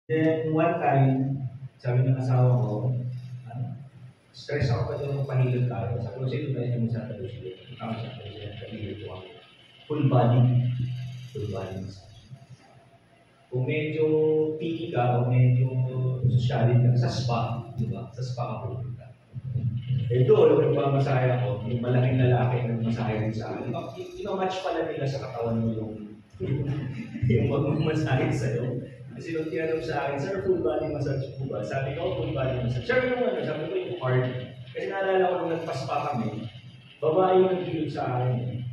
Then, one time, sabi ng asawa ko, ano, stress ako pa doon pahilot tayo. Sabi ko, sino tayo yung sa tayo sila? Ikaw sa tayo sila, pahilot ko ako. Full body. Full body massage. Kung medyo picky ka o medyo sociality ka, sa spa, di ba? Sa spa ka pupunta. Eh doon, nagmamasaya ako, yung malaking lalaki nagmasaya rin sa akin. Match pala nila sa katawan mo yung magmamasahe sa'yo. Kasi nung tinanong sa akin, sir, full body massage po ba? Sabi ko, full body massage. Sir, yung ano, sabi ko yung hard. Kasi naalala ko nung nagpaspa kami, babae yung nagkilog sa akin.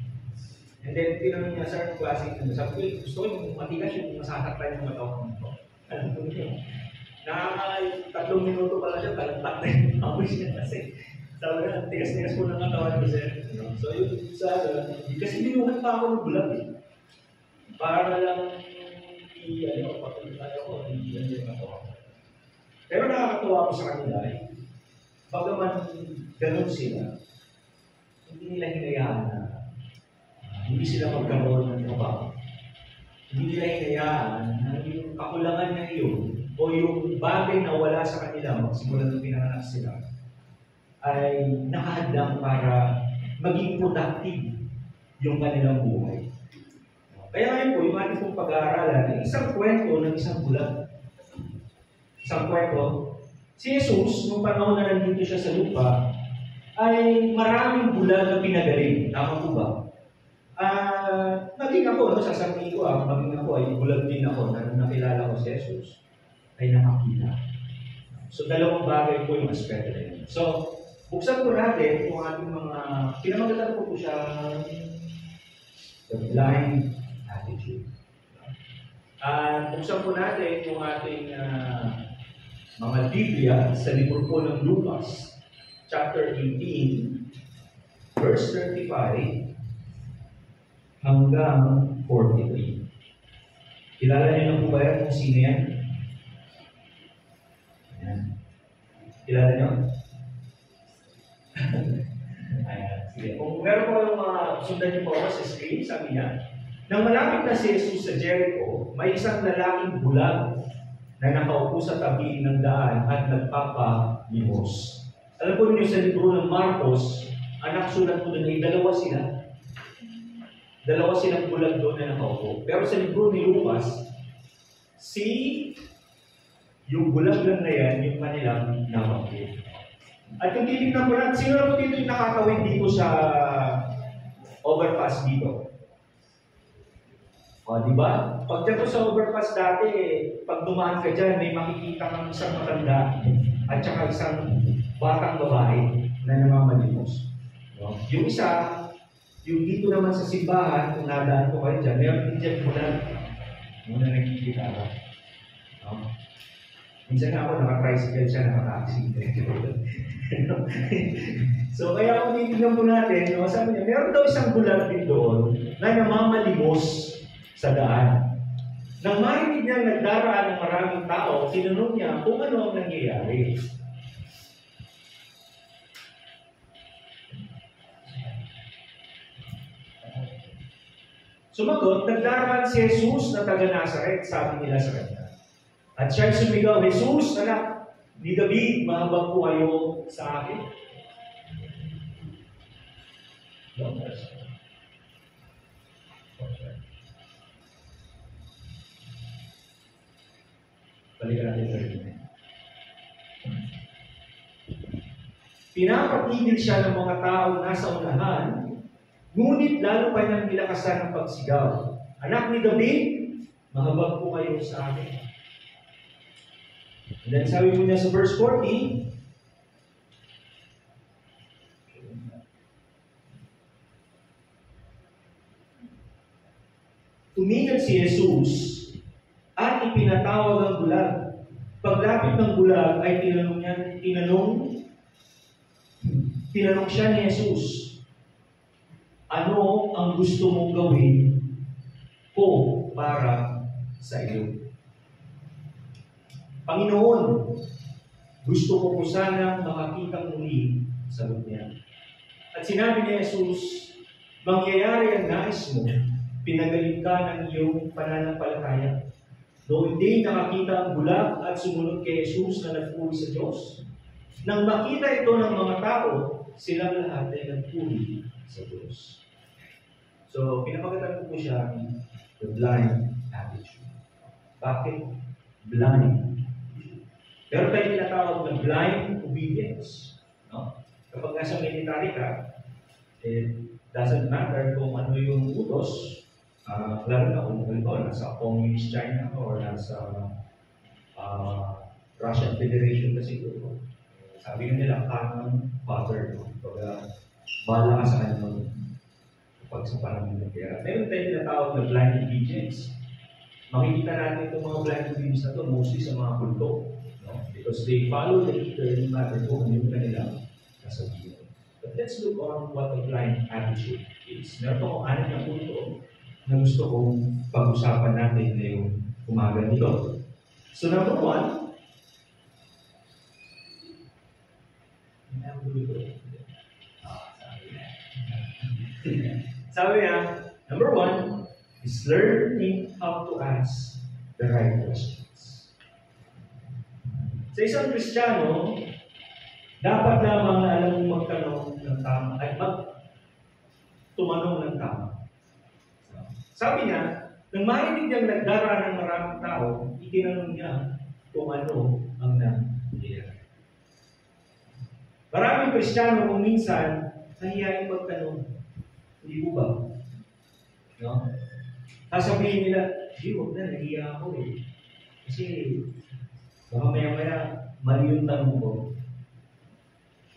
And then, tinanong niya, sir, yung klaseng ano. Sabi ko, gusto ko yung matigas yung masasaktan yung matawag ko. Alam ko niyo. Nakaka-3 minuto pala siya, talagtak na yung pawis niya kasi sabi na, tigas-tigas po ng katawan ko, sir. So, yun sa kasi binuhat pa ako ng bulat eh. Para lang patuloy ako, hindi yung katawan. Pero nakakatuwa ko sa kanila eh. Bagaman ganun sila, hindi nila hinayaan na hindi sila magkaroon ng trabaho. Hindi nila hinayaan na yung kakulangan na iyon o yung bagay na wala sa kanila magsimula nung pinanganak sila ay nakahadlang para maging productive yung kanilang buhay. Kaya ngayon po, yung ating pong pag-aaralan ay isang kwento ng isang bulag. Isang kwento, si Jesus, nung panahon na nandito siya sa lupa, ay maraming bulag na pinagaling. Tama po ba? Naging ako, sasabihin ko, maging ako ay bulag din ako na nakilala ko si Jesus, ay nakakita. So, dalawang bagay po yung aspeto na yun. So, buksan po natin yung ating mga, pinamagatan po siya, the blind attitude. At buksan po natin yung ating mga Biblia sa libro po ng Lucas, chapter 18, verse 35 hanggang 43. Kilala niyo na po ba yan kung sino yan? Ayan. Kilala niyo? Ayan, sige. Kung meron po yung mga sundan niyo po sa screen, sabi niya, nang malapit na si Jesus sa Jericho, may isang lalaking bulag na nakaupo sa tabi ng daan at nagpapalimos. Alam po niyo sa libro ng Marcos, anak sulat po doon ay dalawa sila. Dalawa silang bulag doon na nakaupo. Pero sa libro ni Lucas, yung bulag lang na yan, yung kanilang nabanggit. At kung titignan po natin, sino na po dito yung nakakawin dito sa overpass dito? O, di ba? Pag dito sa overpass dati, pag dumaan ka dyan, may makikita kang isang matanda at saka isang batang babae na namamalimos. No? Yung isa, yung dito naman sa simbahan, kung nadaan ko kayo dyan, meron din dyan muna nakikita ka. No? Minsan nga ako, naka-tricycle siya, naka-taxi. So, kaya kung titignan po natin, no, sabi niya, meron daw isang bulag din doon na namamalimos sa daan. Nang marinig niyang nagdaraan ng maraming tao, tinanong niya kung ano ang nangyayari. Sumagot, nagdaraan si Jesus na taga Nazaret, sabi nila sa kanya. At siya'y sumigaw, Jesus, anak ni David, mahabag po kayo sa akin. Balikan natin sa rin. Pinapatigil siya ng mga tao nasa unahan, ngunit lalo pa niyang nilakasan ng pagsigaw. Anak ni David, mahabag po kayo sa akin. And then sabi po niya sa verse 40, tumigil si Jesus at ipinatawag ang bulag. Paglapit ng bulag ay tinanong siya ni Jesus, ano ang gusto mong gawin ko para sa iyo? Panginoon, gusto ko po sana makakita muli, sagot niya. At sinabi ni Jesus, mangyayari ang nais mo, pinagaling ka ng iyong pananampalataya. Noong hindi nakakita ang bulag at sumunod kay Jesus na nagpuri sa Diyos. Nang makita ito ng mga tao, silang lahat ay nagpuri sa Diyos. So, pinapagatan ko po siya the blind attitude. Bakit? Blind. Pero tayo tinatawag na blind obedience. No? Kapag nasa military ka, it doesn't matter kung ano yung utos, lalo na kung nasa Communist China or nasa Russian Federation kasi siguro. Sabi nila, cannon fodder. Bahala ka sa kanyang pag sa panahon ng kaya. Meron tayo tinatawag na blind obedience. Makikita natin itong mga blind obedience na ito mostly sa mga kulto. No? Because they follow the leader no matter kung ano yung kanilang nasabihin. But let's look on what a blind attitude is. Meron akong anak na kulto na gusto kong pag-usapan natin ngayong umaga nito. So number one, sabi niya, number one is learning how to ask the right questions. Sa isang Kristiyano, dapat lamang na alam mong magtanong ng tama at tumanong ng tama. Sabi niya, nang marinig niyang nagdara ng maraming tao, itinanong niya kung ano ang nangyayari. Maraming Kristiyano kung minsan, nahiyain magtanong. Hindi po ba? No? Sasabihin nila, huwag na, nahiya ako eh. Kasi, baka maya-maya, mali yung tanong ko.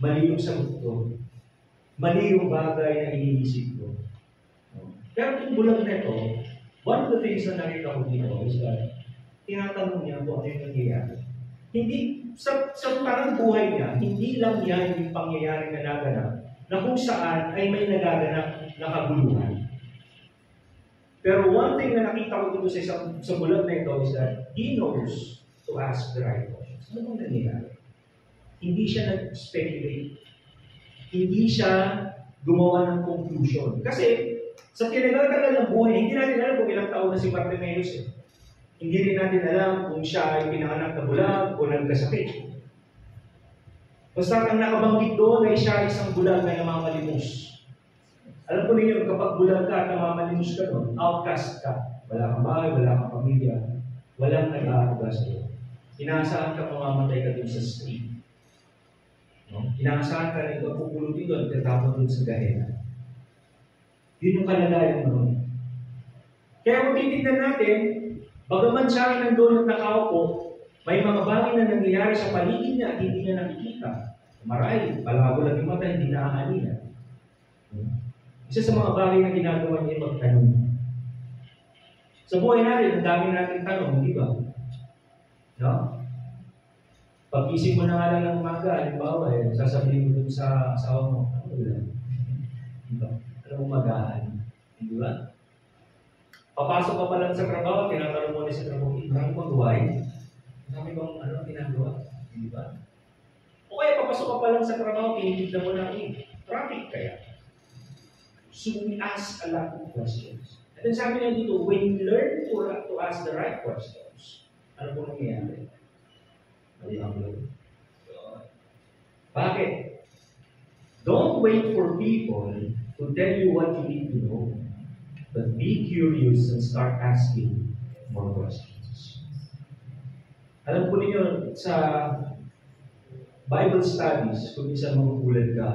Mali yung sagot ko. Mali yung bagay na iniisip ko. Pero kung bulag na ito, one of the things na nakita ko dito is that tinatanong niya kung ano yung nangyayari. Hindi, sa parang buhay niya, hindi lang yan yung pangyayari na naganap na kung saan ay may nagaganap na kaguluhan. Pero one thing na nakita ko dito sa bulag na ito is that he knows to ask the right questions. Ano bang nangyayari? Hindi siya nag-speculate. Hindi siya gumawa ng conclusion. Kasi, sa tinagal-tagal ng buhay, hindi natin alam kung ilang taon na si Bartimaeus eh. Hindi rin natin alam kung siya ay pinanganak na bulag o nagkasakit. Basta ang nakabanggit doon ay siya isang bulag na namamalimos. Alam po ninyo, kapag bulag ka at namamalimos ka doon, outcast ka. Wala kang bahay, wala kang pamilya, walang nag-aaruga sa iyo. Inaasahan ka mamamatay ka doon sa street. No? Inaasahan ka na ito, pupulutin doon, tatapon doon sa gahena. Yun yung kalagayan noon. Kaya kung titignan natin, bagaman siya ay nandun at nakaupo, may mga bagay na nangyayari sa paligid niya at hindi niya nakikita. Marahil, palago lang yung mata, hindi naaalala. Isa sa mga bagay na ginagawa niya ay magtanong. Sa buhay natin, ang dami natin tanong, di ba? No? Pag-isip mo na nga lang ng umaga, halimbawa, sasabihin mo dun sa asawa mo, ano lang? Di ba? Umagaan. Di ba? Papasok ka pa lang sa trabaho, tinatanong mo na sa trabaho, marami bang gawain? Marami bang ginagawa? Di ba? O kaya papasok ka pa lang sa trabaho, tinitignan mo na, traffic kaya? So we ask a lot of questions. At then sabi niya dito, when you learn to ask the right questions, ano po nangyayari? Bakit? Don't wait for people to tell you what you need to know, but be curious and start asking more questions. Alam po ninyo, sa Bible studies, kung minsan magugulat ka,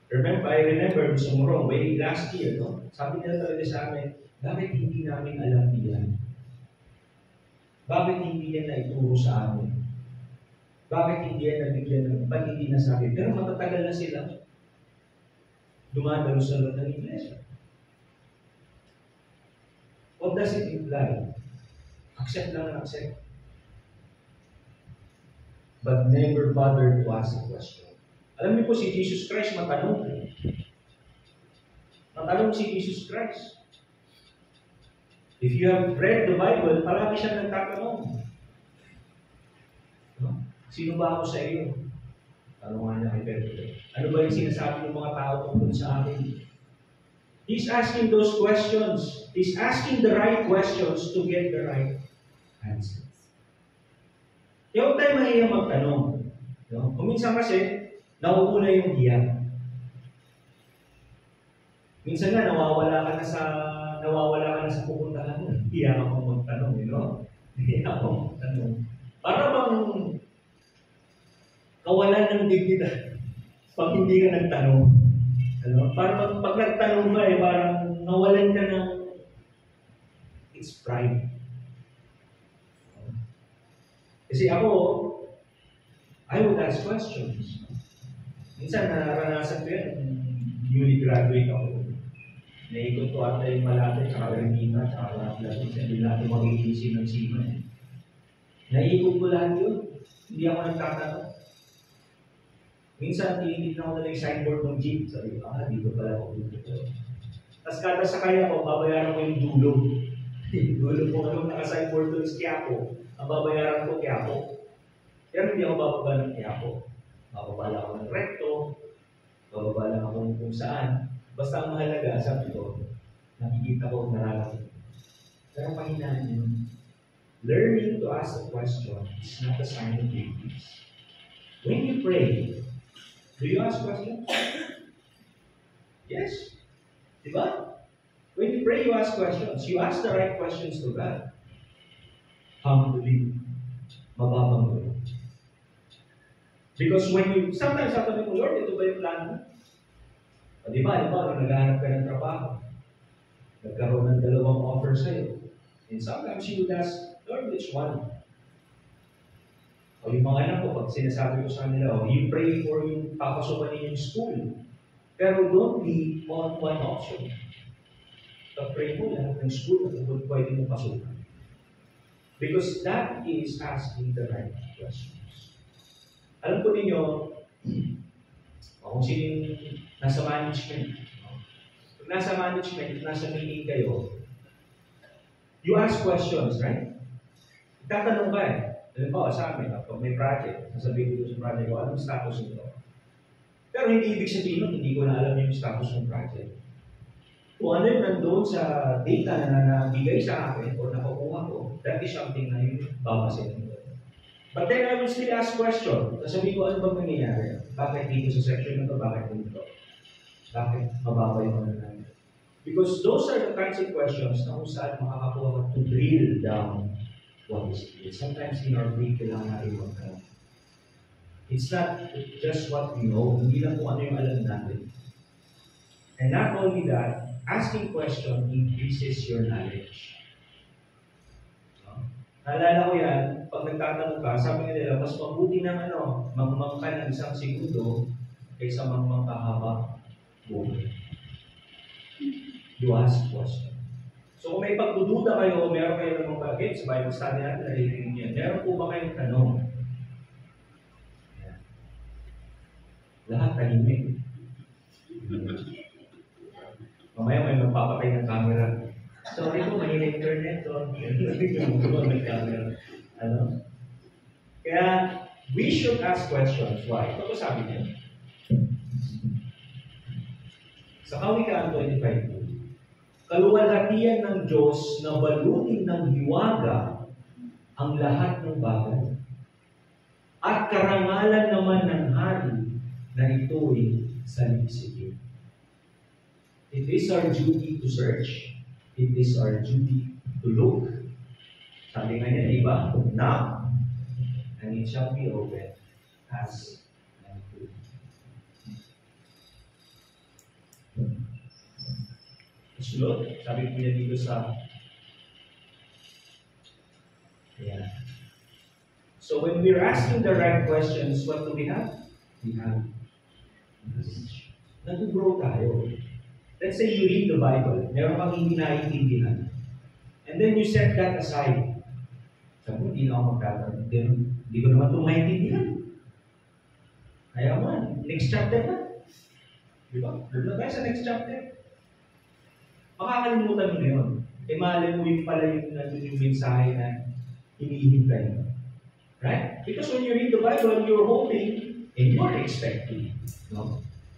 I remember, Mr. Morong, way last year, sabi nila talaga sa amin, bakit hindi namin alam yan? Bakit hindi yan naituro sa amin? Bakit hindi yan nabigyan ng, ba't hindi nasabi? Pero matatagal na sila. Dumadalo sa loob ng iglesia. What does it imply? Accept lang and accept. But never bother to ask a question. Alam niyo po si Jesus Christ matanong. Matanong si Jesus Christ. If you have read the Bible, palagi siya nagtatanong. No? Sino ba ako sa iyo? Tanungan niya kay Pedro. Ano ba yung sinasabi ng mga tao tungkol sa akin? He's asking those questions. He's asking the right questions to get the right answers. Kaya huwag tayo mahihiyang magtanong. No? Kung minsan kasi, nauuna yung hiya. Minsan nga, nawawala ka na sa pupuntahan mo. Hiya akong magtanong, Hiya akong magtanong. Para bang kawalan ng dignidad pag hindi ka nagtanong. Para pag nagtanong ka, parang nawalan ka ng its pride. Kasi ako, I would ask questions. Minsan, naranasan ko yan, newly graduate ako. Naikot ko ata yung Malate, tsaka Ermita, tsaka Lahat. Hindi natin mag-iisip ng sima. Naikot ko lahat yun. Hindi ako nagtatanong. Minsan, tinitignan ko na yung signboard ng jeep. Sabi ko, dito pala ako dito. Tapos kada sakay ako, babayaran ko yung dulo. Dulo po anong naka-signboard doon is Quiapo. Ang babayaran ko, Quiapo. Pero hindi ako bababa ng Quiapo. Bababa lang ako ng Recto. Bababa lang ako kung saan. Basta ang mahalaga, sabi ko, nakikita ko nararating. Pero pahinaan yun. Learning to ask a question is not a sign of weakness. When you pray, do you ask questions? Yes. Diba? When you pray, you ask questions. You ask the right questions to God. Humbly. Mababang mo. Because when you, sometimes sabi mo, Lord, ito ba yung plan mo? O diba, nung naghahanap ka ng trabaho, nagkaroon ng dalawang offer sa'yo. And sometimes you would ask, Lord, which one? O yung mga anak ko, pag sinasabi ko sa kanila, you pray for yung papasukan niyo yung school. Pero don't be on one option. Pag-pray mo lahat ng school na kung pwede mo pasukan. Because that is asking the right questions. Alam ko ninyo, kung sino nasa management, kung nasa management, nasa meeting kayo, you ask questions, right? Tatanong ka Halimbawa sa amin, kapag may project, sasabihin ko sa project ko, anong status nito? Pero hindi ibig sabihin nun, hindi ko na alam yung status ng project. Kung ano yung nandoon sa data na nabigay sa akin o nakukuha ko, that is something na yung babasin ko. But then I will still ask question. Sasabihin ko, ano bang nangyayari? Bakit dito sa section na to? Bakit dito? Bakit mababa yung ano namin? Because those are the kinds of questions na kung saan makakakuha ka to drill down what is it. Sometimes in our faith, kailangan natin magtanong. It's not just what we know, hindi lang kung ano yung alam natin. And not only that, asking question increases your knowledge. Naalala ko yan, pag nagtatanong ka, sabi nila, mas mabuti ng mangmang ka ng isang segundo kaysa mangmang kahaba buhay. You ask question. So kung may pagdududa kayo o meron kayo ng mga bagay, sa Bible study natin, naririnig niya, meron po ba kayong tanong? Yan. Lahat tahimik. Mamaya may magpapatay ng camera. Sorry po, may internet. May camera. Kaya, we should ask questions. Why? Ito po sabi niya. Sa Kawikaan 25, kaluwalhatian ng Diyos na balutin ng hiwaga ang lahat ng bagay. At karangalan naman ng hari na ito'y saliksik. It is our duty to search. It is our duty to look. Sabi nga niya, iba, knock, and it shall be open as an open. Sunod, sabi po niya dito sa So when we're asking the right questions, what do we have? We have knowledge. Nag-grow tayo. Let's say you read the Bible, meron kang hindi naiintindihan. And then you set that aside. Sabi mo, hindi na ako magtatanong. Hindi ko naman ito maintindihan. Kaya man, next chapter na. Di ba? Doon tayo sa next chapter. Makakalimutan mo na yun. Malay mo yung pala yung mensahe na hinihintay mo. Right? Because when you read the Bible, you're hoping and you're expecting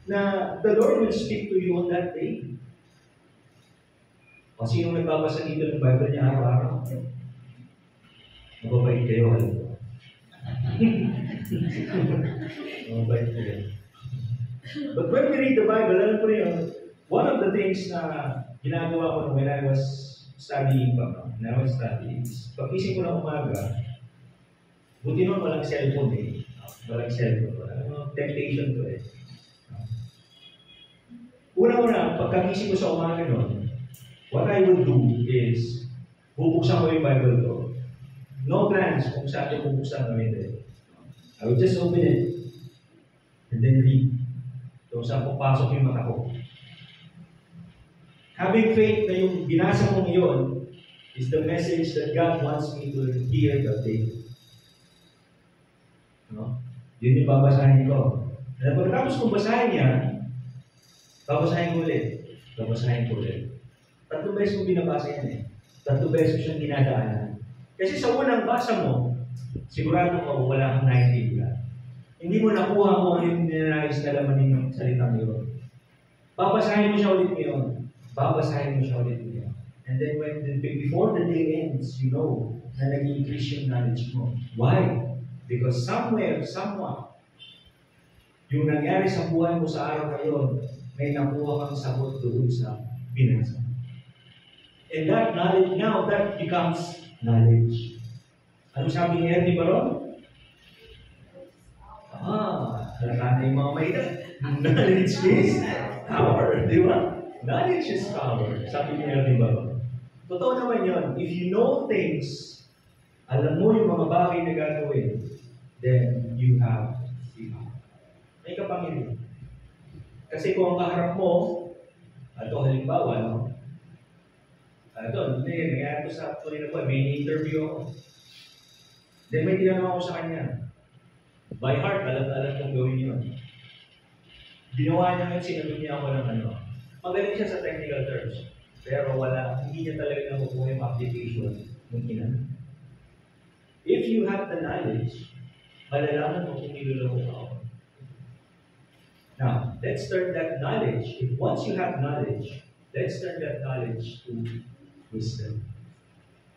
na the Lord will speak to you on that day. O sino nagbabasa dito ng Bible niya araw-araw? Mababait kayo, alam ko. Mababait kayo. But when we read the Bible, alam ko rin, one of the things na ginagawa ko when I was studying is pag-isip ko ng umaga, buti naman walang cellphone eh. Walang cellphone. Temptation to eh. Una-una, pagkagising ko sa umaga nun, what I will do is, bubuksan ko yung Bible ko. No plans kung saan ko bubuksan kami din. I will just open it and then read. So, saan papasok yung mata ko. Having faith na yung binasa mong iyon is the message that God wants me to hear that day. No? Yun yung babasahin ko. And pagkatapos kong basahin yan, babasahin ko ulit. Babasahin ko ulit. 3 beses ko binabasa yan eh. 3 beses siyang dinadaanan. Kasi sa unang basa mo, sigurado ko wala kang naintindihan. Hindi mo nakuha kung ano yung ninanais na laman ng salitang yun. Babasahin mo siya ulit ngayon. Babasahin mo siya ulit ngayon. And then before the day ends, you know na nag-increase yung knowledge mo. Why? Because somewhere, someone, yung nangyari sa buhay mo sa araw ngayon, may nakuha kang sagot doon sa binasa. And that knowledge, now that becomes knowledge. Ano sabi ni Ernie Baron? Halata na yung mga mahina. Knowledge is power. Di ba? Knowledge is power. Sabi ni Ernie Baron. Totoo naman yun. If you know things, alam mo yung mga bagay na gagawin, then you have the power. May kapangyarihan. Kasi kung ang kaharap mo, ito halimbawa, no? Ito, nangyari ko sa tuloy na po, may interview ako. Then may tinanong ako sa kanya. By heart, alam kong gawin yun. Ginawa niya ngayon, sinabi niya ako ng ano. Magaling siya sa technical terms. Pero hindi niya talaga nakukuha yung application ng kinanong. If you have the knowledge, malalaman mo kung niluloko ka ako. Now, let's turn that knowledge. Once you have knowledge, let's turn that knowledge to wisdom.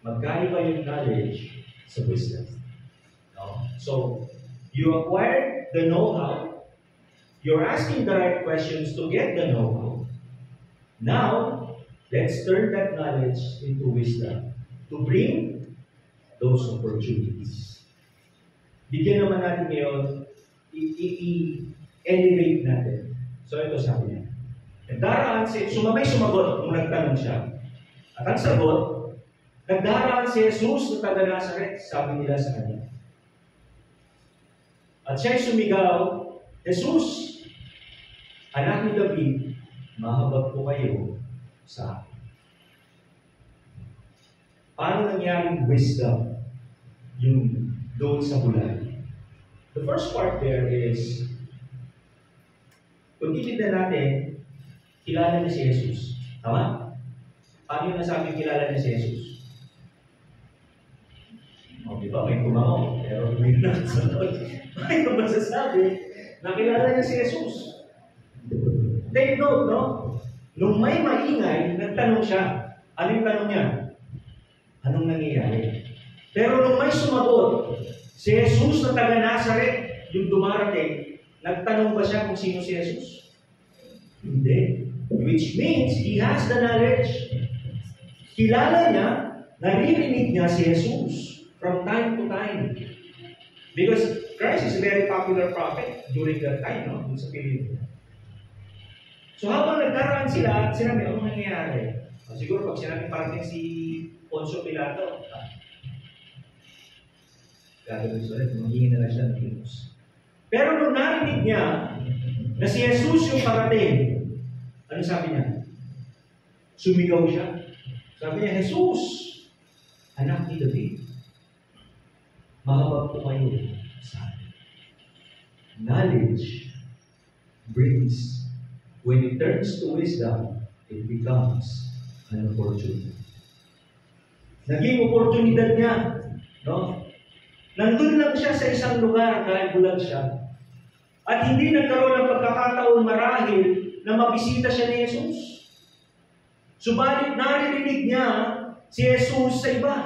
Magkaiba yung knowledge sa wisdom. No? So, you acquired the know-how. You're asking the right questions to get the know-how. Now, let's turn that knowledge into wisdom to bring those opportunities. Bigyan naman natin ngayon, i-elevate natin. So, ito sabi niya. Nagdaraan sumagot nung nagtanong siya. At ang sagot, nagdaraan si Jesus na taga Nazaret, sabi nila sa kanya. At siya'y sumigaw, Jesus, anak ni David, mahabag po kayo sa akin. Paano nangyaring wisdom yung doon sa bulan? The first part there is, kung titignan natin, kilala niya si Jesus. Tama? Paano yung nasabing kilala niya si Jesus? O, di ba? May kumango. Pero may nakasunod. May masasabi na kilala niya si Jesus. Take note, no? Nung may maingay, nagtanong siya. Anong tanong niya? Anong nangyayari? Pero nung may sumagot, si Jesus na taga Nazaret, yung dumarating, nagtanong ba siya kung sino si Jesus? Hindi. Which means, he has the knowledge. Kilala niya, naririnig niya si Jesus from time to time. Because Christ is a very popular prophet during that time, no? Sa period. So habang nagkaraan sila, sinabi, ano nangyayari? Siguro pag sinabi parating si Poncio Pilato, gagawin sa ulit, magiging na lang siya ng Pilos. Pero nung narinig niya na si Jesus yung parating, ano sabi niya? Sumigaw siya. Sabi niya, Jesus, anak ni David, mahabag po kayo sa akin. Knowledge brings, when it turns to wisdom, it becomes an opportunity. Naging oportunidad niya, no? Nandun lang siya sa isang lugar dahil bulag siya. At hindi nagkaroon ng pagkakataon marahil na mabisita siya ni Jesus. Subalit naririnig niya si Jesus sa iba.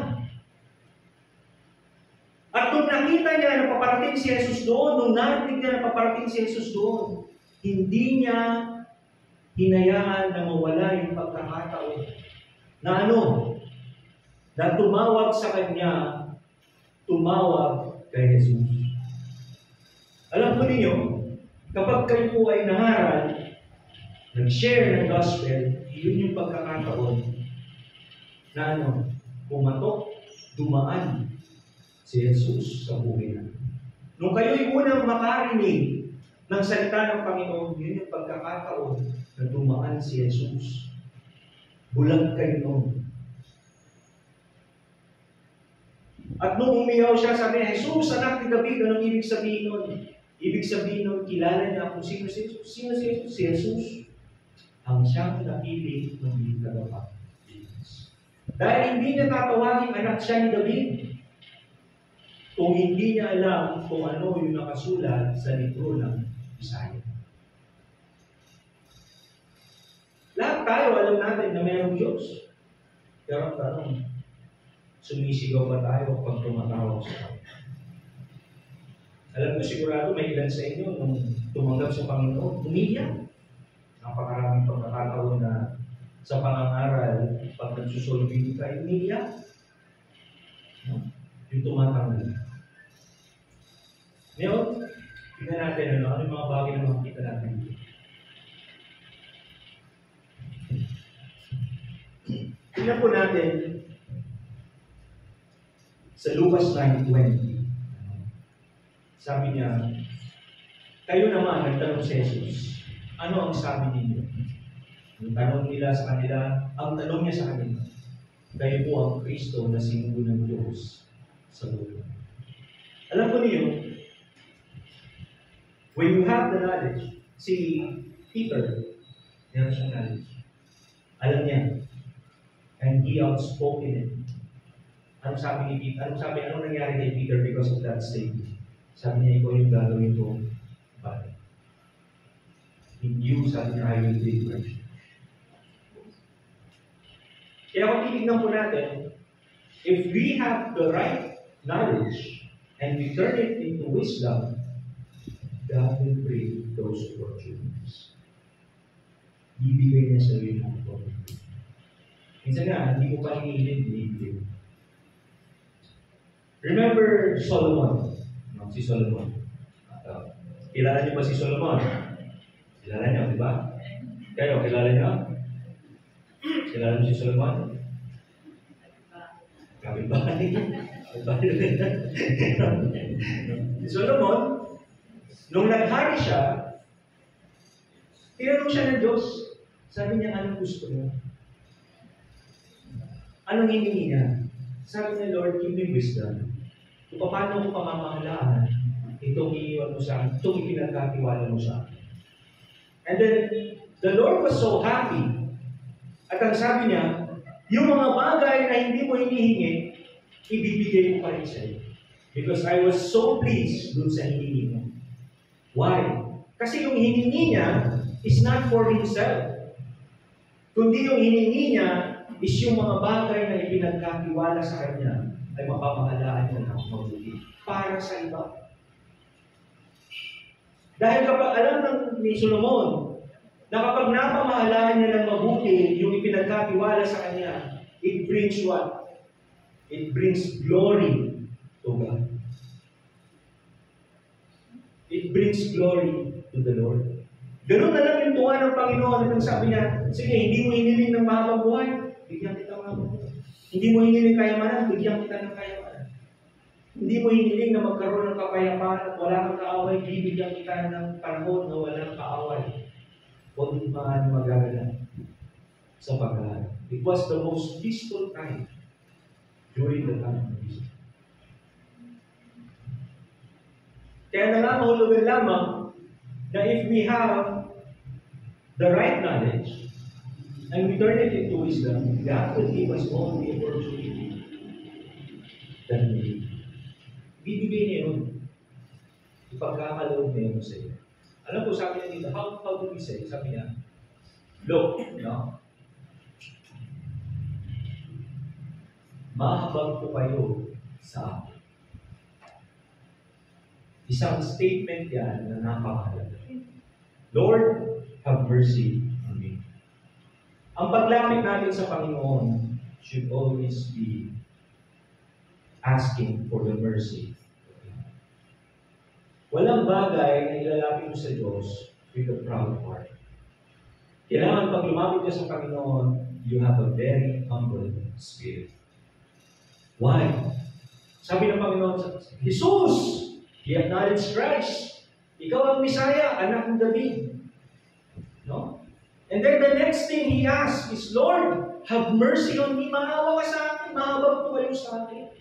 At nung nakita niya na paparating si Jesus doon, nung narinig niya na paparating si Jesus doon, hindi niya hinayaan na mawala yung pagkakataon na na tumawag sa kanya, tumawag kay Jesus. Alam ko ninyo, kapag kayo po ay nangaral, nag-share ng gospel, yun yung pagkakataon na pumatok, dumaan si Jesus sa buhay natin. Nung kayo'y unang makarinig ng salita ng Panginoon, yun yung pagkakataon na dumaan si Jesus. Bulag kayo noon. At nung umiyaw siya, sabi niya, Jesus, anak ni David, anong ibig sabihin nun? Ibig sabihin nun, kilala niya kung sino si Jesus. Sino si Jesus? Si Jesus ang siyang napili ng tagapagligtas. Dahil hindi niya tatawagin anak siya ni David, kung hindi niya alam kung ano yung nakasulat sa libro ng Isaiah. Lahat tayo alam natin na mayroong Diyos. Pero ang tanong, sumisigaw ba tayo pag tumatawag sa Kanya? Alam ko sigurado may ilan sa inyo nung tumanggap sa Panginoon, umiyak. Napakaraming pagkakataon na sa pangangaral, pag nagsusolving ka, umiyak. Yung tumatanggal. Ngayon, tingnan natin ano yung mga bagay na makikita natin dito. Tingnan po natin sa Lucas 9:20. Sabi niya, kayo naman, nagtanong si Jesus, ano ang sabi ninyo? Ang tanong nila sa kanila, ang tanong niya sa kanila, kayo po ang Kristo na sinugo ng Diyos sa mundo. Alam ko niyo, when you have the knowledge, si Peter, meron siyang knowledge. Alam niya, and he outspoken it. Anong sabi ni Peter? Anong nangyari kay Peter because of that statement? Sabi niya, ikaw yung gagawin ko, bakit? In you, sabi niya, I will be great. Kaya kung titignan po natin, if we have the right knowledge and we turn it into wisdom, God will bring those opportunities. Bibigay niya sa iyo ng opportunity. Minsan nga, hindi ko pa hinihilin, bibigay. Remember Solomon. Si Solomon. Kilala niyo ba si Solomon? Kilala niyo, di ba? Kayo, kilala niyo? Kilala niyo si Solomon? Kapit-bahay. Si Solomon, nung naghari siya, tinanong siya ng Diyos. Sabi niya, anong gusto mo? Anong hiningi niya? Sabi niya, Lord, give me wisdom. Kung paano ko pamamahalaan itong iniwan mo sa akin, itong ipinagkatiwala mo sa akin. And then, the Lord was so happy. At ang sabi niya, yung mga bagay na hindi mo hinihingi, ibibigay mo pa rin sa iyo. Because I was so pleased dun sa hinihingi mo. Why? Kasi yung hinihingi niya is not for himself. Kundi yung hinihingi niya is yung mga bagay na ipinagkatiwala sa kanya ay mapamahalaan niya ng mabuti para sa iba. Dahil kapag alam ni Solomon na kapag napamahalaan niya ng mabuti yung ipinagkatiwala sa kanya, it brings what? It brings glory to God. It brings glory to the Lord. Ganun na lang yung tuwa ng Panginoon at sabi niya, sige, hindi mo hiniling ng mahabang buhay, bigyan kita mahabang buhay. Hindi mo hiniling kayamanan, bigyan kita ng kayamanan. Hindi mo hiniling na magkaroon ng kapayapaan at wala kang kaaway, bibigyan kita ng panahon na walang kaaway. Huwag din magaganap sa pagkahan. It was the most peaceful time during the time of Jesus. Kaya nangangahulugan lamang na if we have the right knowledge and we turn it into wisdom, God will give us all the opportunity that we need. Bibigay niya yun. Ipagkakaloob niya yun sa iyo. Alam ko, sabi niya dito, how do we say? Sabi niya, look, no? Mahabag po kayo sa akin. Isang statement yan na napakahalaga. Lord, have mercy on me. Ang paglapit natin sa Panginoon should always be asking for the mercy. Walang bagay na ilalapit mo sa Diyos with a proud heart. Kailangan pag lumapit ka sa Panginoon, you have a very humble spirit. Why? Sabi ng Panginoon sa Jesus, He acknowledged Christ. Ikaw ang Messiah, anak ng David. No? And then the next thing He asked is, Lord, have mercy on me. Maawa ka sa akin. Mahabag po kayo sa akin.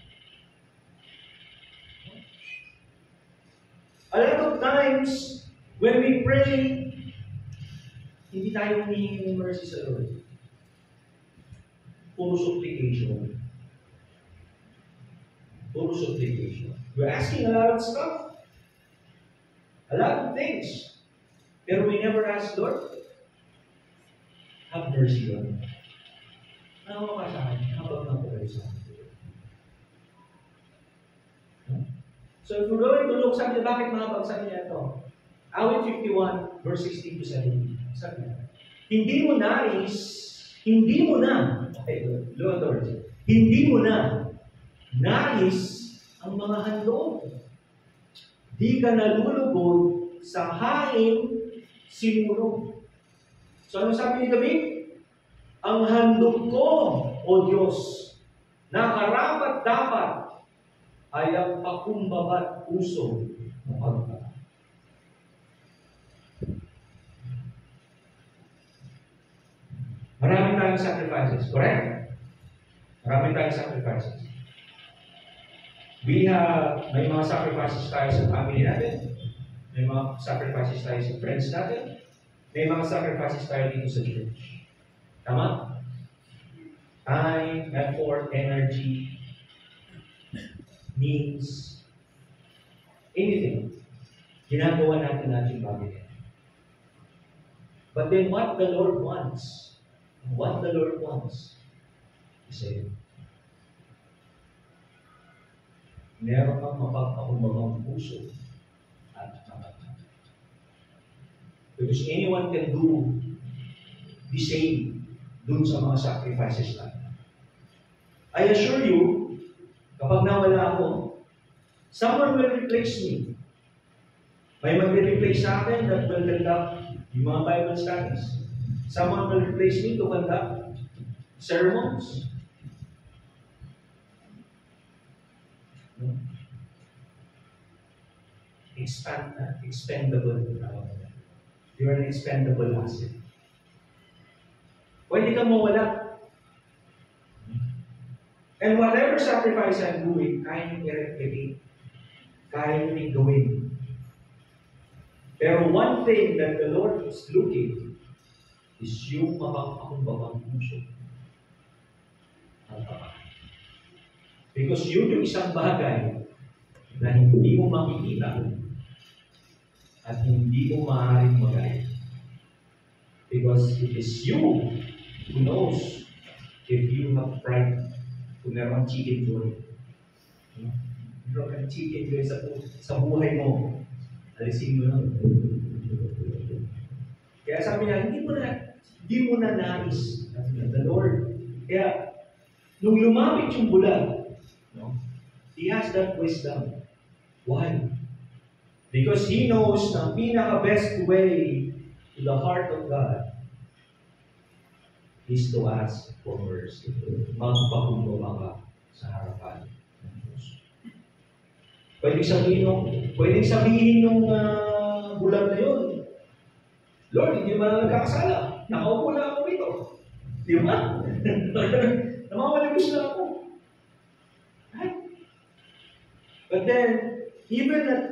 A lot of times, when we pray, hindi tayo humihingi ng mercy sa Lord. Puro supplication. Puro supplication. We're asking a lot of stuff. A lot of things. Pero we never ask, Lord, have mercy on me. Nawa ka sa akin, habang na po kayo sa akin. So if we're going to look, sabi niya, bakit mahabag? Sabi niya ito. Awit 51, verse 16 to 17. Sabi niya, hindi mo na, okay, lower words, hindi mo na nais ang mga handog. Di ka nalulugod sa haing sinulog. So ano sabi ni David? Ang handog ko, O Diyos, na karapat-dapat ay ang pakumbabat puso ng pagkakas. Marami tayong sacrifices, correct? Marami tayong sacrifices. May mga sacrifices tayo sa family natin. May mga sacrifices tayo sa friends natin. May mga sacrifices tayo dito sa church. Tama? Time, effort, energy, means, anything. Ginagawa natin yung bagay. But then what the Lord wants is meron kang mapagpakumbagang puso at mapagpakumbagang. Because anyone can do the same dun sa mga sacrifices natin. I assure you, kapag nawala ako, someone will replace me. May mag-replace sa akin that will conduct yung mga Bible studies. Someone will replace me to conduct sermons. Expendable. You are an expendable asset. Pwede kang mawala. And whatever sacrifice I'm doing, kaya nyo i-replicate. Kaya nyo i-gawin. Pero one thing that the Lord is looking is yung mapagpakumbabang puso. Because yun yung isang bagay na hindi mo makikita at hindi mo maaaring magaya. Because it is you who knows if you have pride, kung meron chicken joy. Meron kang chicken joy sa buhay mo. Alisin mo lang. Kaya sabi niya, hindi mo na nais. The Lord. Kaya, nung lumapit yung bulag, He has that wisdom. Why? Because He knows na pinaka-best way to the heart of God is to ask for mercy. Magpakumbaba ka sa harapan ng Diyos. Pwedeng sabihin nung bulag na yun, Lord, hindi ba nagkakasala? Nakaupo na ako rito. Di ba? Namamalibos na ako. Right? But then, even at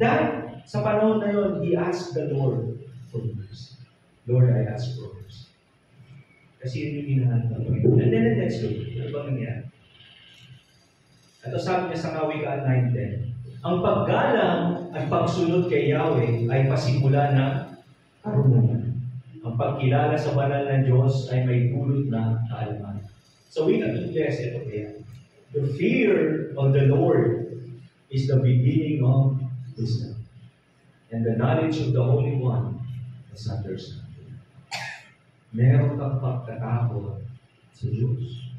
that, sa panahon na yun, he asked the Lord for mercy. Lord, I ask for mercy. Kasi yun yung hinahanap ng Panginoon. And then, let's look. Ano ba nangyari? Ito sabi niya sa Kawikaan 9:10. Ang paggalang at pagsunod kay Yahweh ay pasimula ng karunungan. Ang pagkilala sa banal ng Diyos ay may dulot na kaalaman. So we can bless ito kaya. The fear of the Lord is the beginning of wisdom. And the knowledge of the Holy One is understanding. Meron kang pagkatakot sa Diyos.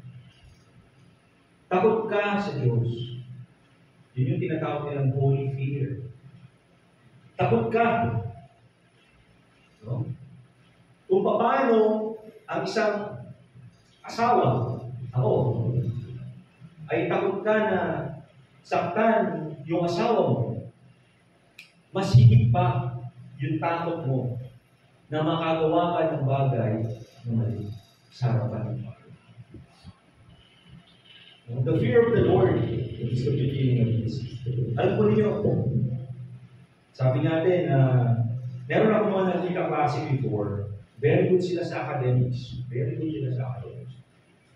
Takot ka sa Diyos. Yun yung tinatawag nilang holy fear. Takot ka. No? Kung paano ang isang asawa, ako, ay takot ka na saktan yung asawa mo, mas higit pa yung takot mo na makagawa ka ng bagay na mali sa harapan ng Panginoon. The fear of the Lord is the beginning of this. Alam po ninyo, sabi natin na meron ako mga nakita klase before, very good sila sa academics. Very good sila sa academics.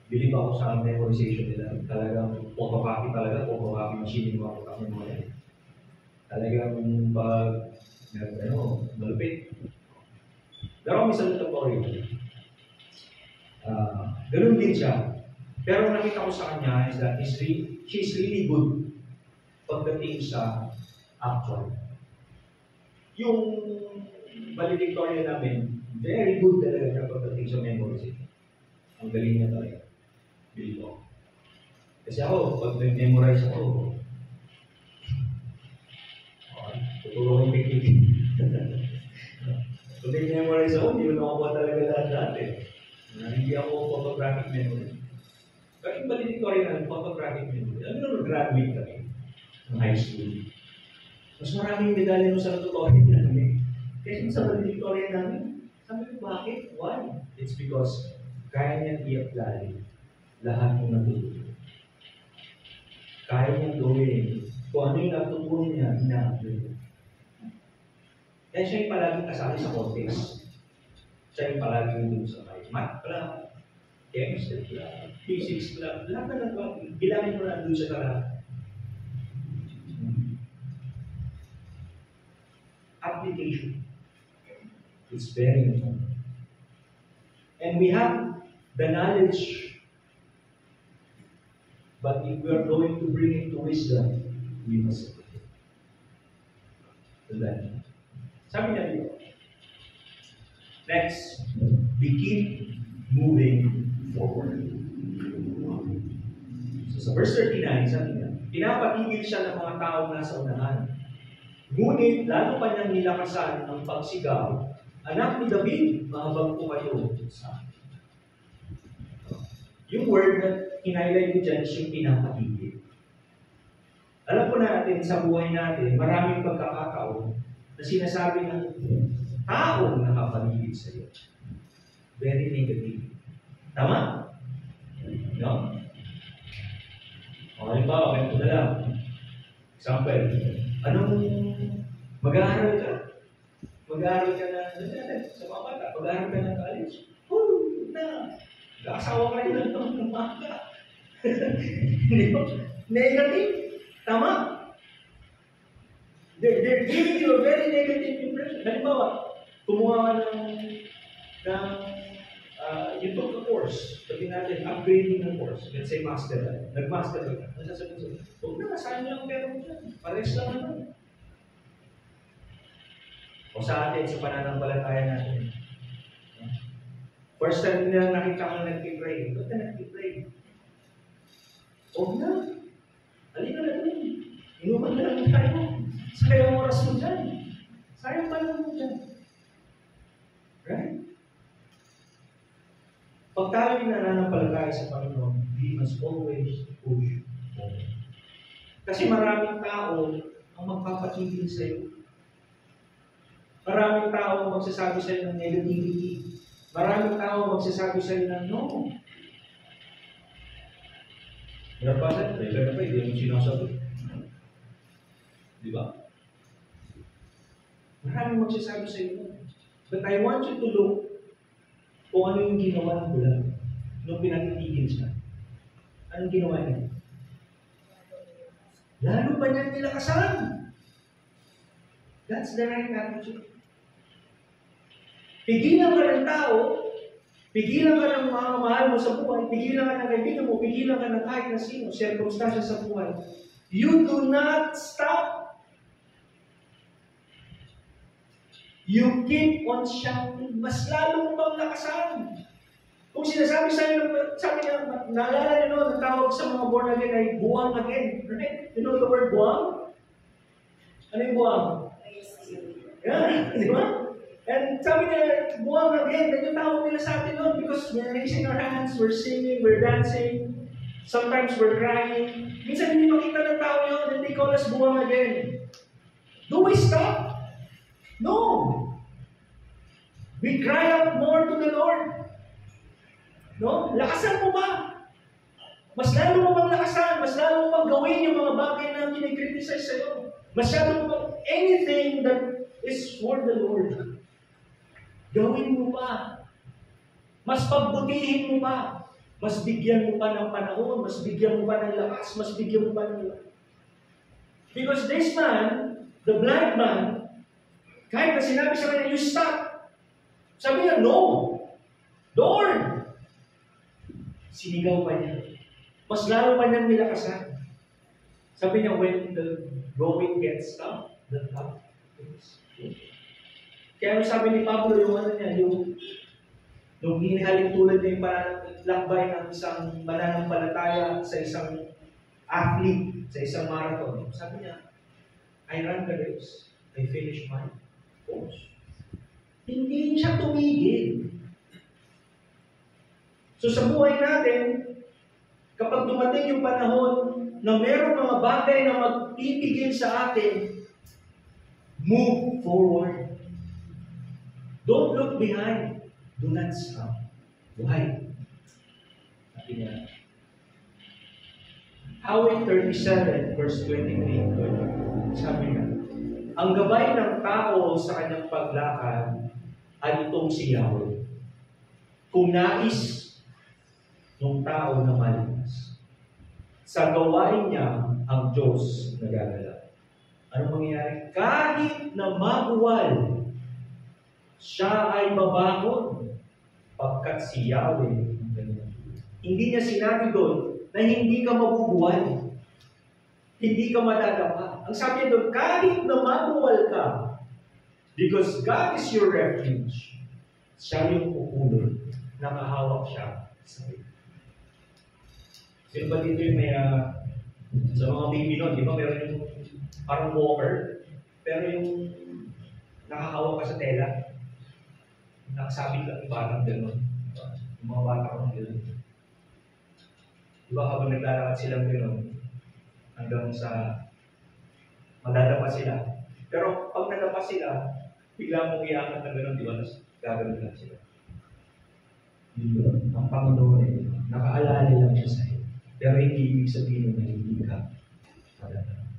Believe ako sa memorization nila. Talagang photocopy talaga, photocopy machine yung mga photocopy mo yan. Talagang pag, malupit. Pero may salutatorium. Ganun din siya. Pero nakita ko sa kanya is that she's really good pagdating sa actual. Yung valedictorian namin, very good talaga siya pagdating sa memorization. Ang galing niya talaga. Believe ko. Kasi ako, pag memorize ako, tuturo ko yung technique. Pag memorize ako, hindi ko nakakuha talaga lahat eh. Hindi ako photographic memory. Pero yung valedictorian namin, photographic memory. Ano naman, graduate kami ng high school. Mas maraming medalya mo sa tutorial namin. Kasi sa valedictorian namin, sabi ko, bakit? Why? It's because kaya niyang i-apply lahat ng natutunan. Kaya niyang gawin. Kung ano yung natutunan niya, ina-apply. Kaya siya yung palaging kasali sa contest. Siya yung palaging dun sa math club, chemistry club, physics club, lahat na lang. Bilangin mo na dun siya sa lahat. Application is very important. And we have the knowledge. But if we are going to bring it to wisdom, we must apply it. So that. Sabi niya dito. Next, we keep moving forward. So sa verse 39, sabi niya, pinapatigil siya ng mga taong nasa unahan. Ngunit, lalo pa niyang nilakasan ng pagsigaw, anak ni David, mahabang po kayo sa akin. Yung word na hinighlight ko dyan is yung pinapatigil. Alam po natin sa buhay natin, maraming pagkakataon na sinasabi ng taong nakapaligid sa iyo. Very negative. Tama? No? O, halimbawa, ganito na lang. Example, mag-aaral ka? Mag-aaral ka na, sa mga bata, mag-aaral ka ng college? Nag-asawa ka rin ng bata. Negative. Tama? They're giving you a very negative impression. Halimbawa, kumuha ka you took a course. Sabi natin, upgrading ng course. Let's say master. Nag-master ka. Ano sasabihin sa'yo? Huwag na, saan lang pero mo dyan. Pares lang naman. O sa atin, sa pananampalataya natin. First time nilang nakita ko na nag-pray. Ba't ka nag-pray? Huwag na. Halika na doon. Inuman na lang tayo. Sayang oras mo dyan. Sayang pala mo dyan. Right? Pag tayo nananampalataya sa Panginoon, we must always push forward. Kasi maraming tao ang magpapatigil sa iyo. Maraming tao ang magsasabi sa iyo ng negativity. Maraming tao ang magsasabi sa iyo ng no. Meron pa sa ito, na pa, hindi mo sinasabi. Di ba? Maraming magsasabi sa iyo. But I want you to look kung ano yung ginawa ng bulan nung pinatitigil siya. Anong ginawa niya? Lalo pa niya nilakasan. That's the right attitude. Pigilan ka ng tao, pigilan ka ng mga mahal mo sa buhay, pigilan ka ng kaibigan mo, pigilan ka ng kahit na sino, circumstances sa buhay. You do not stop. You keep on shouting, mas lalong bang lakasan. Kung sinasabi sa inyo, sabi niya, naalala niyo noon, ang tawag sa mga born again ay buwang again. Right? You know the word buwang? Ano yung buwang? Yeah, di ba? And sabi niya, buwang again. Yan yung tawag nila sa atin noon because we're raising our hands, we're singing, we're dancing. Sometimes we're crying. Minsan hindi makita ng tao yun and they call us buwang again. Do we stop? No. We cry out more to the Lord. No? Lakasan mo ba? Mas lalo mo bang lakasan? Mas lalo mo bang gawin yung mga bagay na kinikriticize sa'yo? Masyado mo bang anything that is for the Lord? Gawin mo pa. Mas pagbutihin mo pa. Mas bigyan mo pa ng panahon. Mas bigyan mo pa ng lakas. Mas bigyan mo pa ng lakas. Because this man, the blind man, kahit na sinabi sa kanya, you stop. Sabi niya, no. Lord. Sinigaw pa niya. Mas lalo pa niyang nilakasan. Sabi niya, when the going gets tough, the tough is good. Kaya sabi ni Pablo, yung ano niya, yung nung hinihalin tulad niya yung lakbay ng isang mananampalataya sa isang athlete, sa isang marathon. Sabi niya, I ran the race. I finished my course. Hindi siya tumigil. So sa buhay natin, kapag dumating yung panahon na mayroong mga bagay na magpipigil sa atin, move forward. Don't look behind. Do not stop. Why? Sabi niya, Howard 37, verse 23, sabi niya, ang gabay ng tao sa kanyang paglakad ay itong si Yahweh. Kung nais ng tao na malinis, sa gawain niya ang Diyos nagagala. Ano mangyayari? Kahit na mabuwal, siya ay babangon pagkat si Yahweh. Hindi niya sinabi doon na hindi ka mabubuwal. Hindi ka madadapa. Ang sabi niya doon, kahit na mabuwal ka, because God is your refuge, siya yung pupulo, nakahawak siya sa iyo. Sino ba dito yung may, sa mga baby nun, di ba meron yung parang walker, pero yung nakahawak ka sa tela, nakasabit lang yung batang gano'n. Yung mga bata ko gano'n. Di ba habang naglalakad silang gano'n, hanggang sa madadapa sila. Pero pag nadapa sila, bigla mong iangat na gano'n, di ba? Tapos gagawin lang sila. Ang Panginoon eh, nakaalala lang siya sa iyo. Pero hindi ibig sabihin na hindi ka madadapa.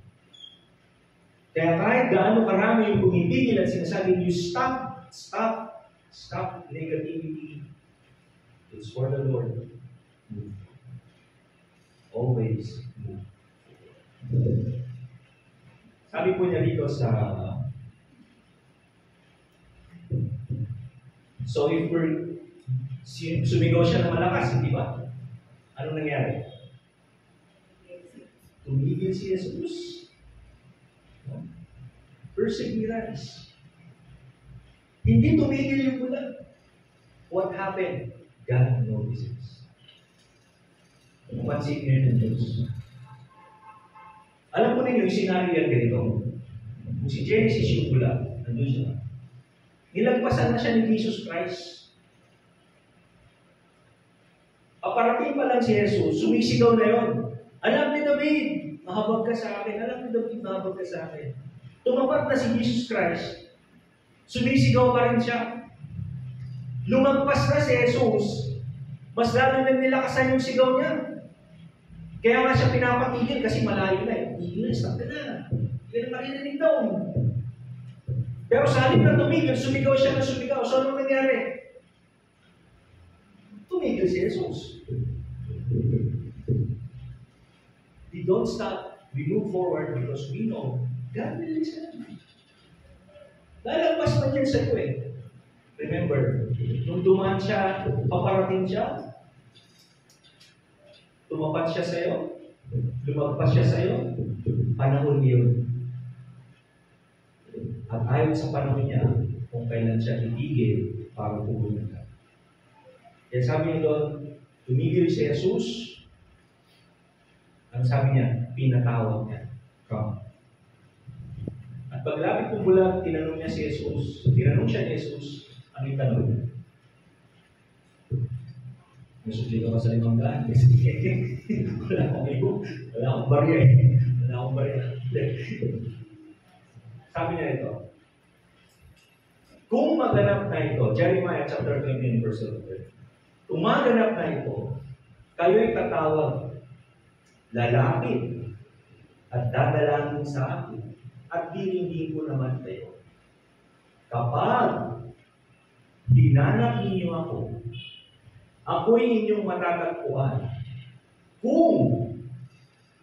Kaya kahit gaano karami yung pumipigil at sinasabi niyo, stop negativity. It's for the Lord. Move. Always move. Sabi po niya dito sa so if we're sumigaw siya na malakas, hindi ba? Anong nangyari? Tumigil si Jesus. Perseverance. Hindi tumigil yung bulan. What happened? God notices. Pansin niyo ng Diyos. Alam po ninyo, yung senaryo yan ganito. Kung si Genesis yung bulan, nandun siya. Nilagpasan na siya ni Jesus Christ. Parating pa lang si Jesus, sumisigaw na yun. Alam ni David, mahabag ka sa akin. Alam ni David, mahabag ka sa akin. Tumapat na si Jesus Christ, sumisigaw pa rin siya. Lumagpas na si Jesus, mas lalo na nilakasan yung sigaw niya. Kaya nga siya pinapatigil kasi malayo na eh. Tigil na, stop ka na. Hindi na makininig daw. Pero sa halip na tumigil, sumigaw siya na sumigaw. So anong nangyari? Tumigil si Jesus. We don't stop. We move forward because we know God will listen. Lalagpas man yan sa iyo eh. Remember, nung dumaan siya, paparating siya, tumapat siya sa iyo, lumagpas siya sa iyo, panahon yun. At ayon sa panahon niya, kung kailan siya itigil para pumunta ka. Kaya sabi niya doon, tumigil si Jesus. Ang sabi niya, pinatawag niya, come. At paglapit ng bulag, tinanong siya ni Jesus, ano yung tanong? Nasukli ka ba sa 500? Kasi wala akong ibo, wala akong barya Sabi niya ito, kung maganap na ito, Jeremiah chapter 20 verse 12, kung maganap na ito, kayo'y tatawag, lalapit, at dadalangin sa akin, at diringgin ko naman kayo. Kapag dinanap ninyo ako, ako'y inyong matatagpuan. Kung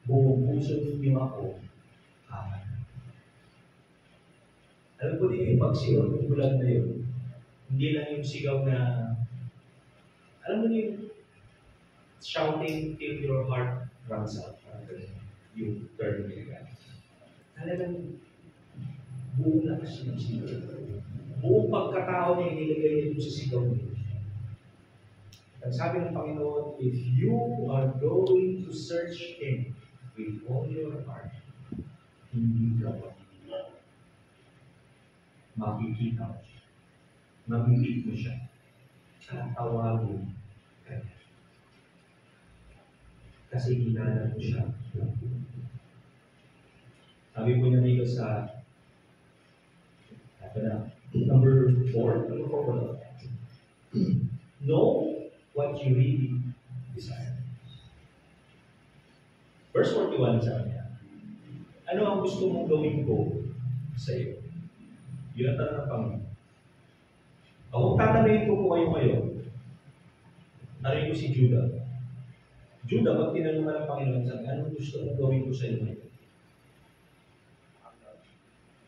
buong puso ninyo ako, alam ko din yung pagsigaw ng bulag na yun. Hindi lang yung sigaw na, alam mo yung shouting till your heart runs out. Yung term nila. Talagang buong lakas ng sigaw. Buong pagkatao niya inilagay niya sa sigaw niya. At sabi ng Panginoon, if you are going to search Him with all your heart, hindi ka makikita mo siya. Mamimit mo siya. Tatawagin ka. Kasi hinanap mo siya. Sabi po niya dito sa number 4. Know what you really desire. Verse 41 sabi niya, ano ang gusto mong gawin ko sa iyo? Yun ang tanong ng Panginoon. Kung tatanungin ko po kayo ngayon, narinig ko si Judah. Judah, pag tinanong ng Panginoon, sabi, anong gusto mong gawin ko sa iyo ngayon?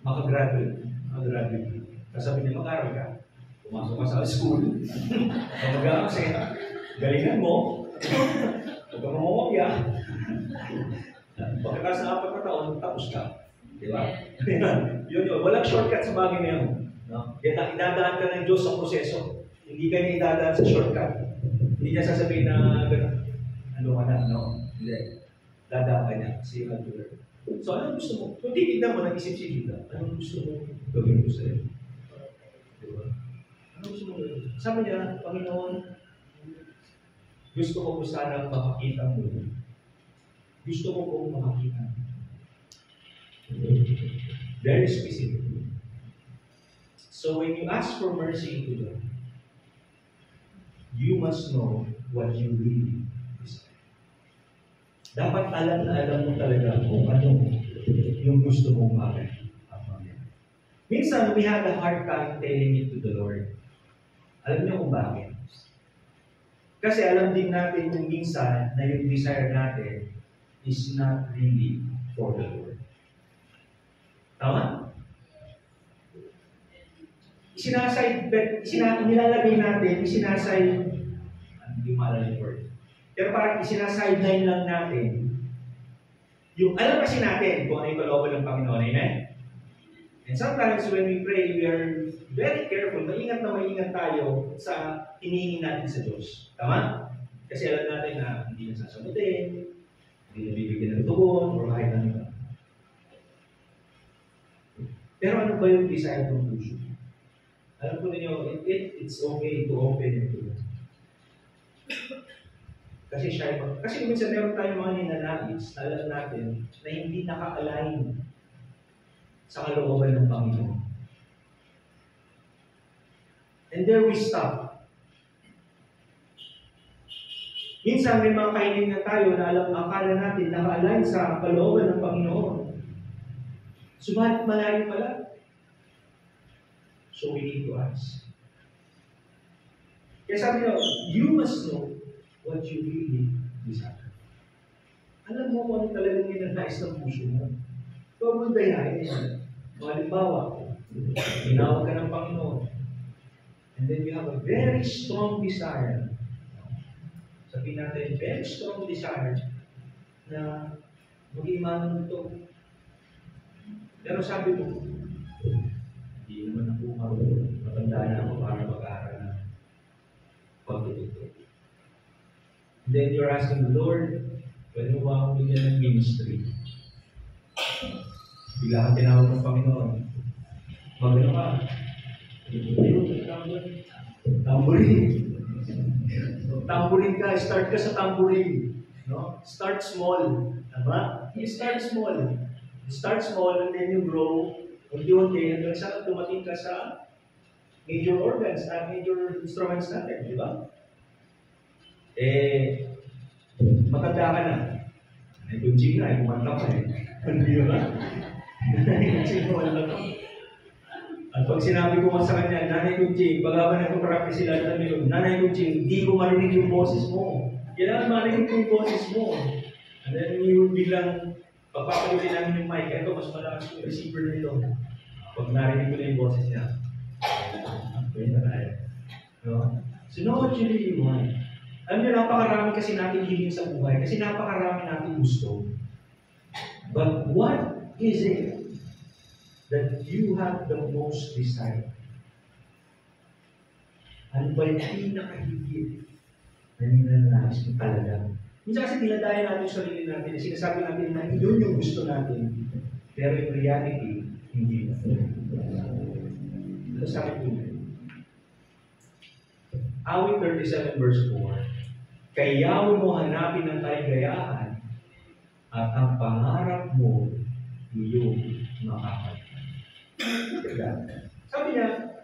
Makagraduate. Kasabi niya, mag-aral ka. Pumasok ka sa school. Mag-aral kasi, galingan mo. Huwag ka mamamagya. Pagkatapos ng 4 na taon, tapos ka. Di ba? Yun. Walang shortcut sa bagay na yun. No? Kaya idadaan ka ng Diyos sa proseso. Hindi ka niya idadaan sa shortcut. Hindi niya sasabihin na ano ka na, no? Hindi. Dadaan ka niya. See you later. So, anong gusto mo? Kung titignan mo, nag-isip si Judah, anong gusto mo gawin ko sa'yo? Diba? Anong gusto mo gawin? Sabi niya, Panginoon, gusto ko po sanang makakita mo. Gusto ko po makakita mo. Very specific. So when you ask for mercy to God, you must know what you really desire. Dapat alam na alam mo talaga kung ano yung gusto mong magay. Minsan, we had a hard time telling it to the Lord. Alam niyo kung bakit? Kasi alam din natin kung minsan na yung desire natin is not really for the Lord. Tama? Nilalagay natin, hindi maalala yung word. Pero parang isinasideline lang natin. Yung alam kasi natin kung ano yung kalooban ng Panginoon. Amen? And sometimes when we pray, we are very careful. Maingat na maingat tayo sa hinihingi natin sa Diyos. Tama? Kasi alam natin na hindi na sasagutin, hindi na bibigyan ng tugon, or kahit ano. Pero ano ba yung desire ng puso? Alam ko ninyo, it's okay to open it to God. Kasi minsan meron tayong mga ninanais na alam natin na hindi naka-align sa kalooban ng Panginoon. And there we stop. Minsan may mga kahiling na tayo na akala natin naka-align sa kalooban ng Panginoon. Subalit malayo pala. So we need to ask. Kaya sabi niyo, you must know what you really desire. Alam mo kung ano talagang ninanais ng puso mo. Huwag mong dayain yan. Halimbawa, tinawag ka ng Panginoon. And then you have a very strong desire. Sabihin natin, very strong desire na mag-imanan mo ito. Pero sabi mo, hindi naman ako marunong. Matanda na ako para mag-aaral na pagtutugtog. And then you're asking the Lord, pwede mo ba akong bigyan ng ministry? Bigla kang tinawag ng Panginoon. Magano ka? Tambourine. Tambourine ka, start ka sa tambourine. No? Start small. Tama? You start small. You start small and then you grow. Unti-unti hanggang sa dumating ka sa major organs at major instruments natin, di ba? Matanda ka na. Kunjing na, kumanta ka Hindi ba? Kunjing kumanta ka. At pag sinabi ko sa kanya, Nanay Kunjing, pag-aban nagpapractice sila at nila, Nanay Kunjing, hindi ko marinig yung boses mo. Kailangan marinig yung boses mo. And then you biglang pagpapalitin namin yung mic, eto mas malakas yung receiver nito. Pag narinig ko na yung boses niya, pwede na tayo. No? So know what you really want. Alam niyo, napakarami kasi natin hiling sa buhay, kasi napakarami natin gusto. But what is it that you have the most desire? Ano ba yung pinakahigit na ninanais mo talaga? Minsan kasi dinadaya natin yung sarili natin, sinasabi natin na yun yung gusto natin, pero in reality, hindi na. Ano sabi ko na? Awit 37 verse 4, Kaya mo hanapin ang kaligayahan at ang pangarap mo iyong makakalimutan. Sabi niya,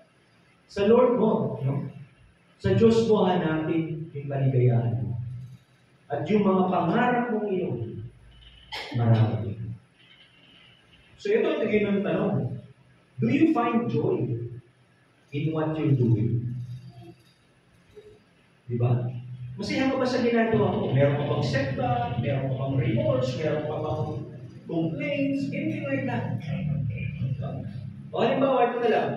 sa Lord mo, no? Sa Diyos mo hanapin yung kaligayahan mo. At yung mga pangarap mong iyon, marami. So ito ang tigil ng tanong. Do you find joy in what you're doing? Diba? Masaya ka ba sa ginagawa mo? Meron ka bang setback? Meron ka bang remorse? Meron ka bang complaints? Anything like that. O halimbawa, ito na lang.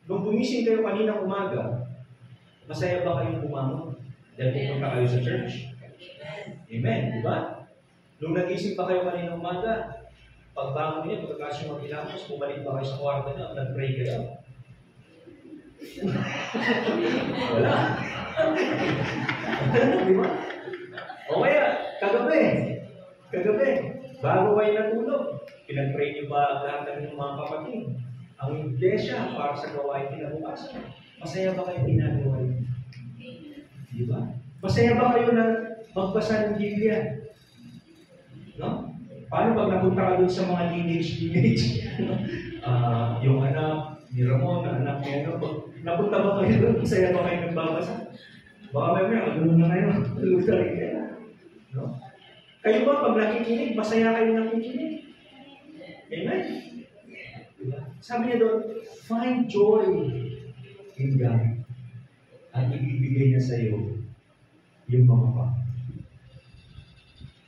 Nung gumising kayo kaninang umaga, masaya ba kayong bumangon? Dahil pupunta kayo sa church? Amen, di ba? Nung nagising pa kayo kaninang umaga, pagbangon niyo, pagkakasya yung magkilapos, bumalik ba kayo sa kwarto niyo, nag-pray kayo? Wala. Di ba? O kaya, kagabi, bago kayo natulog, pinag-pray niyo ba lahat ng mga kapatid? Ang iglesia para sa gawain kinabukasan. Masaya ba kayo ginagawa yun? Di ba? Masaya ba kayo na magbasa ng Biblia? No? Paano pag napunta ka dun sa mga teenage? Yung anak ni Ramon, anak ni ano, napunta ba kayo dun? Masaya ba kayo nagbabasa? Baka may gano'n na kayo. Tulog na rin kayo. No? Kayo ba, pag nakikinig, masaya kayo nakikinig? Amen? Sabi niya doon, find joy in God. At ibibigay niya sa iyo yung mga pa.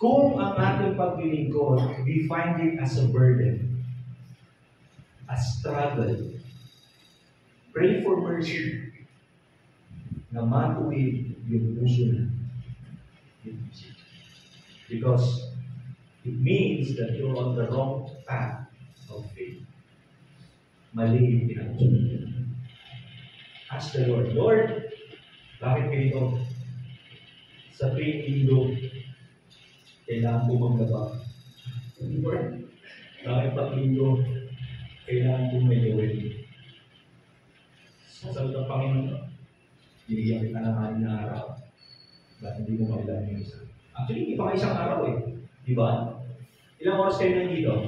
Kung ang ating paglilingkod, we find it as a burden, a struggle, pray for mercy na matuwid yung puso na. Because it means that you're on the wrong path of faith. Mali yung pinag-usapan. Ask the Lord, Lord, bakit ganito? Sa tuwing linggo, kailangan ko maglaba. Lord, bakit pag linggo, kailangan ko may gawin. Sabi ng Panginoon, binigyan kita ng anim na araw. Ba't hindi mo mailan yung isa? Actually, hindi pa kayo isang araw eh. Di ba? Ilang oras kayo nandito?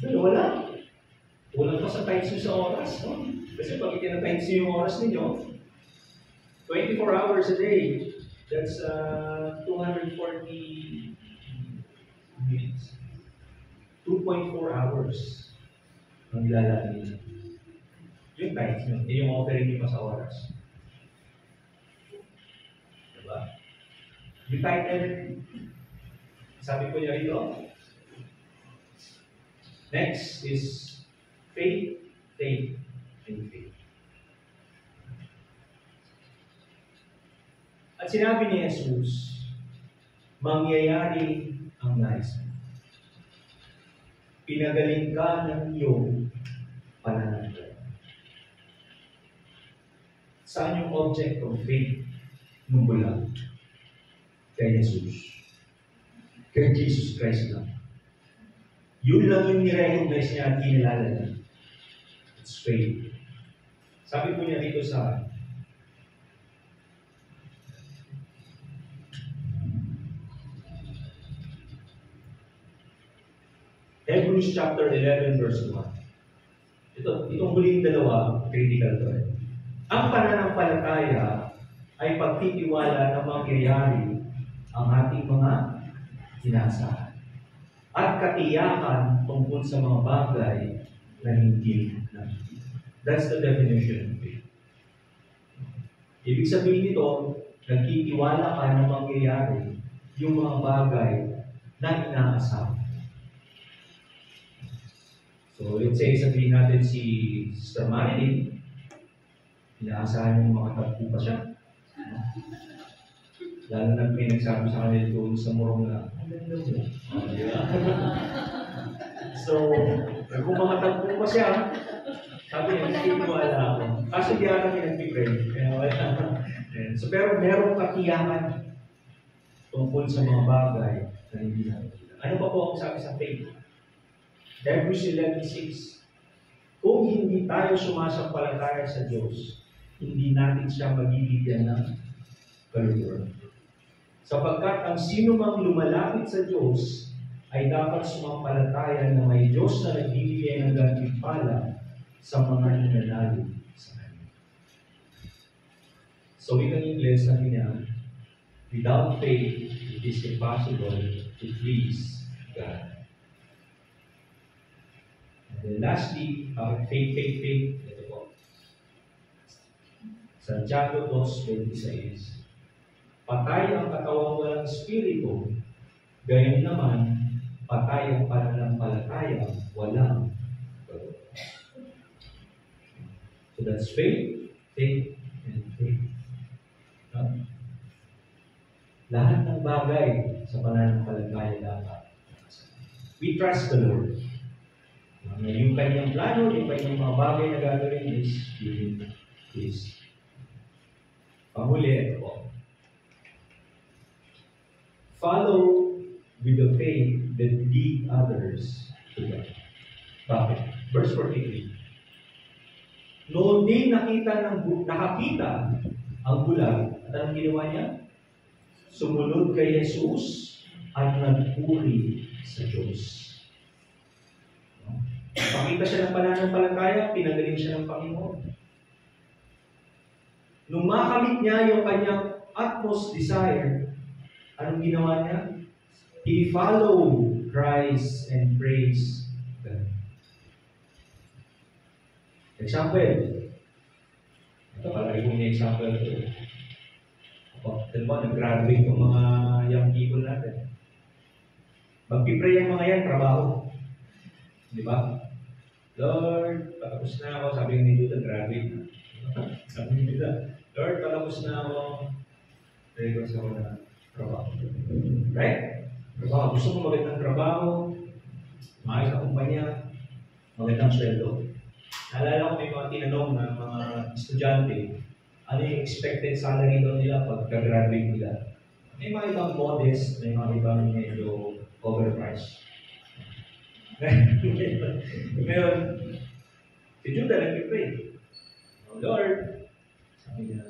Wala. Kulang pa sa times nyo sa oras, no? Kasi pag itinatimes nyo yung oras ninyo, 24 hours a day, that's 240 minutes. 2.4 hours ang nilalagay nyo. Yung times nyo, yung offering nyo pa sa oras. Diba? Yung title, sabi ko niya rito, next is faith, faith, and faith. At sinabi ni Jesus, mangyayari ang nais mo. Pinagaling ka ng iyong pananampalataya. Saan yung object of faith nung bulag? Kay Jesus. Kay Jesus Christ lang. Yun lang yung ni-recognize niya at kinilala niya. It's faith. Sabi po niya dito sa Hebrews chapter 11 verse 1. Itong huling dalawa, critical to eh. Ang pananampalataya ay pagtitiwala na mangyayari ang ating mga inaasahan at katiyakan tungkol sa mga bagay na hindi nakikita. That's the definition of faith. Ibig sabihin nito, nagtitiwala ka na mangyayari yung mga bagay na inaasahan. So, let's say, sabihin natin si Sister Marilyn, inaasahan yung mga tagpo pa siya. Lalo na may nagsabi sa kanila doon sa murong na, ang ganda mo. So, kung mga tagpo pa siya, sabi niya, nagtitiwala ako. Kasi di ako nag-pray. So, pero merong katiyakan tungkol sa mga bagay na hindi natin. Ano pa po ang sabi sa faith? Hebrews 11:6. Kung hindi tayo sumasampalataya sa Diyos, hindi natin siya mabibigyan ng kaluguran. Sapagkat ang sino mang lumalapit sa Diyos ay dapat sumampalataya na may Diyos na nagbibigay ng gantimpala sa mga nananalig sa Kanya. So, in English, sabi niya, without faith, it is impossible to please God. And then lastly, faith. Ito po. Santiago 2:26. Patay ang katawang walang espiritu, gayon naman, patay ang pananampalataya walang kaluguran. So that's faith, and faith. Lahat ng bagay sa pananampalataya dapat. We trust the Lord. Yung kanyang plano, yung kanyang mga bagay na gagawin is pahuli ito po. Follow with the faith that lead others to God. Bakit? Verse 43. Noon din nakakita ang bulag at anong ginawa niya? Sumunod kay Jesus at nagpuri sa Diyos. Pakita siya ng pananampalataya, pinagaling siya ng Panginoon. Nung makamit niya yung kanyang utmost desire, anong ginawa niya? He followed Christ and praised God. Example. Ito palagi kong example ito. Nag-graduate yung mga young people natin. Magpipray ang mga yan, trabaho. Di ba? Lord, patapos na ako. Sabi ni Judah, graduate na. Sabi ni Judah, Lord, patapos na ako. Pray ko sa ako na trabaho. Right? Trabaho. Gusto mo magandang trabaho, maayos na kumpanya, magandang sweldo. Naalala ko may mga tinanong ng mga estudyante, ano yung expected salary daw nila pagka-graduate nila. May mga ibang modest, may mga ibang medyo overpriced. Ngayon, si Judah nag-pray. Oh Lord, sabi niya.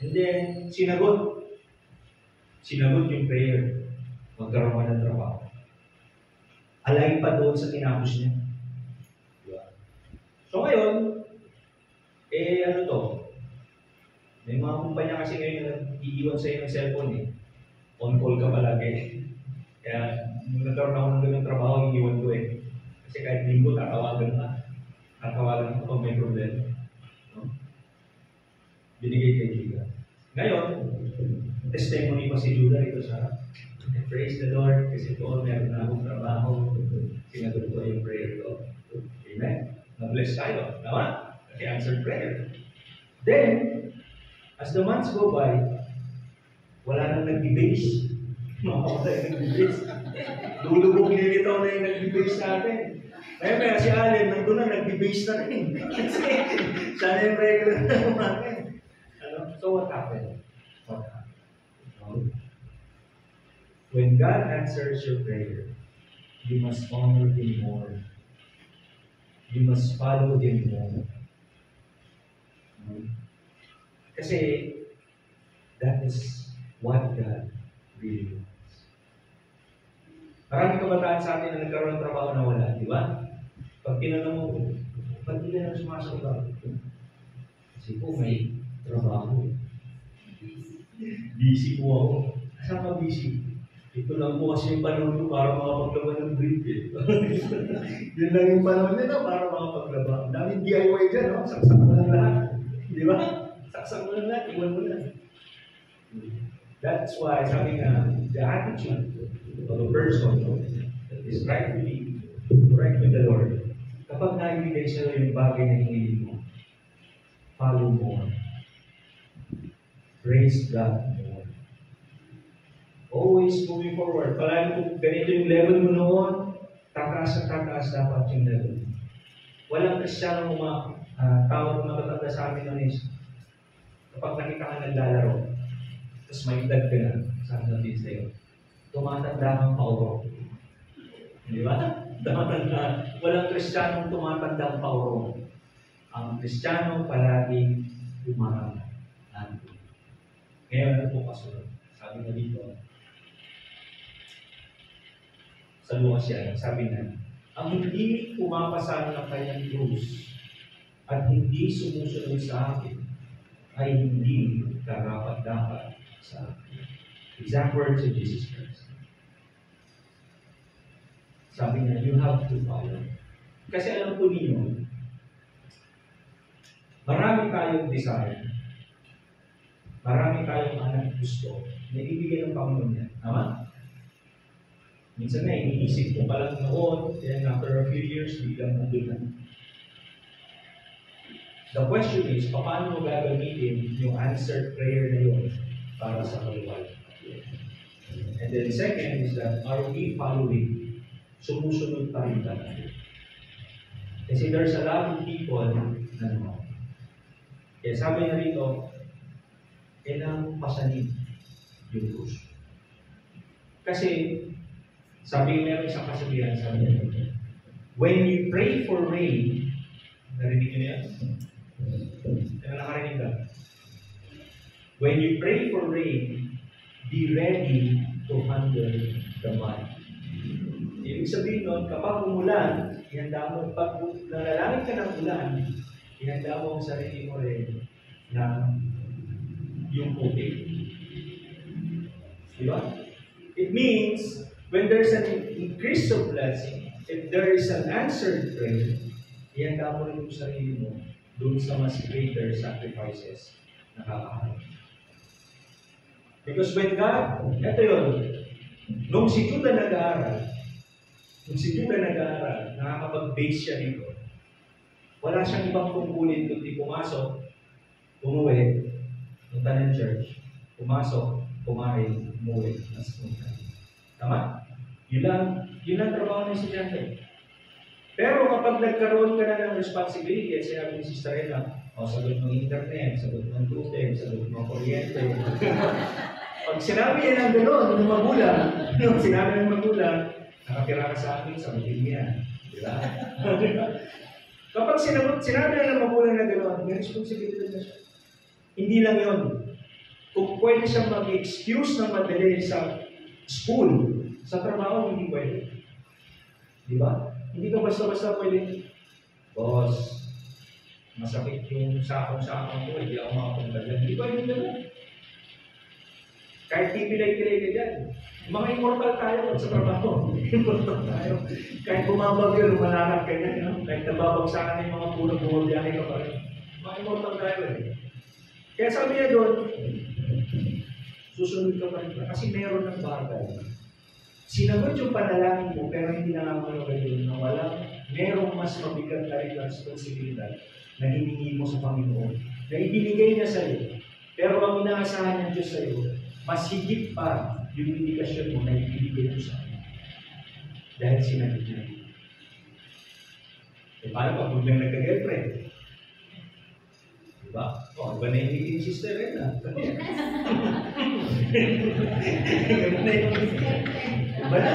And then, sinagot yung prayer. Magkaroon ka ng trabaho. Alay pa doon sa tinapos niya. Diba? So ngayon, ano to? May mga kumpanya kasi ngayon na iiwan sa'yo ng cellphone eh. On call ka palagi. Kaya, nung nagkaroon ako ng ganang trabaho, iiwan ko eh. Kasi kahit linggo, tatawagan ka. Tatawagan ka pag may problema. No? Binigay kay Judah. Ngayon, testimony pa si Judah ito sa praise the Lord kasi po meron na akong trabaho. Sinagot ko yung prayer ko. Amen? Na-bless tayo. Tama? Kasi answered prayer. Then, as the months go by, wala nang nag-debase. Wala nang nag-debase. Lulubog nilitaw na yung nag-debase natin. Eh, kaya si Allen, nandun na, nag-debase na rin. Kasi, siya na yung regular na umakin. So what happened? What happened? When God answers your prayer, you must honor Him more. You must follow Him more. Kasi, that is what God really wants. Maraming kabataan sa atin na nagkaroon ng trabaho na wala, di ba? Pag tinanong mo, ba't hindi ka na sumasagot? Kasi po may trabaho. Busy po ako. Saan ka busy? Ito lang po kasi yung panahon ko para makapaglaban ng brief eh. Yun lang yung panahon nila para makapaglaban. Daming DIY dyan, no? Saksak mo lang lahat. Di ba? Saksak mo lang lahat, iwan mo lang. That's why sabi nga, the attitude of a person that is right with the Lord, kapag naibigay siya yung bagay na hingilin mo, follow more. Praise God more. Always moving forward. Palagi kung ganito yung level mo noon, tataas at tataas dapat yung level. Walang Kristiyano tawag na matatanda sa amin nun is, kapag nakita ka naglalaro, tapos may edad ka na, sabi natin sa'yo, tumatanda kang pauro. Di ba? Tumatanda. Walang Kristiyanong tumatanda pauro. Ang Kristiyano palagi tumatanda. Ngayon ano po kasunod? Sabi na dito, sa Lucas yan, sabi na, ang hindi pumapasa ng kanyang krus at hindi sumusunod sa akin ay hindi karapat-dapat sa akin. Exact words of Jesus Christ. Sabi niya, you have to follow. Kasi alam po ninyo, marami tayong desire, marami tayong anak gusto na ibigay ng Panginoon niya. Tama? Minsan na, iniisip ko palang noon, then after a few years, biglang nandun na. The question is, paano mo gagamitin yung answered prayer na yun para sa kaluwal? And then second is that, are we following? Sumusunod pa rin ba? Kasi there's a lot of people na naman. Kaya sabi na rito, kailangan pasanin yung krus. Kasi, sabi meron isang kasabihan, sabi niya, when you pray for rain, narinig niyo yan? Kaya nakarinig ka. When you pray for rain, be ready to handle the mud. Ibig sabihin nun, kapag umulan, ihanda mo, pag nalalangin ka ng ulan, ihanda mo ang sarili mo rin na yung putik. Diba? It means, when there's an increase of blessing, if there is an answered prayer, ihanda mo rin yung sarili mo doon sa mas greater sacrifices na kakaharap. Because when God, ito yun, nung si Judah nag-aaral, nakakapag-base siya dito, wala siyang ibang tungkulin kundi pumasok, umuwi, punta ng church, pumasok, kumain, umuwi, nas punta. Tama? Yun ang trabaho ng estudyante. Pero kapag nagkaroon ka na ng responsibility, at sinabi ni Sister Ella, sagot ng internet, sagot ng tubig, sagot ng kuryente. Pag sinabi niya ng gano'n, ng magulang, nakatira ka sa amin, sagutin niya. Diba? Kapag sinabi niya ng magulang na gano'n, may responsibility na siya. Hindi lang yun. Kung pwede siyang mag-excuse ng madali sa school, sa trabaho, hindi pwede. Diba? Hindi ka basta-basta pwede, boss, masakit yung sakong-sakong ko, hindi ako makapunta dyan. Hindi pwede naman. Kahit pipilay-pilay ka dyan. Mga immortal tayo sa trabaho. Immortal tayo. Kahit bumabagyo, lumalangat ka dyan. No? Kahit nababagsakan yung mga puno, bumabiyake ka pa rin. Mga immortal tayo rin. Kaya sabi niya doon, susunod ka pa rin. Kasi meron ng bagay. Sinagot yung panalangin mo, pero hindi nangangaroon yun na merong mas mabigat na rin responsibilidad na hiningi mo sa Panginoon. Na ibinigay niya sa iyo. Pero ang inaasahan niya Diyos sa iyo, mas higit pa yung indikasyon mo na ibinigay mo sa iyo. Dahil sinagot niya. E paano pag biglang nagka-girlfriend? Diba? O, iba na yung meeting sister rin na. Iba na yung iba na.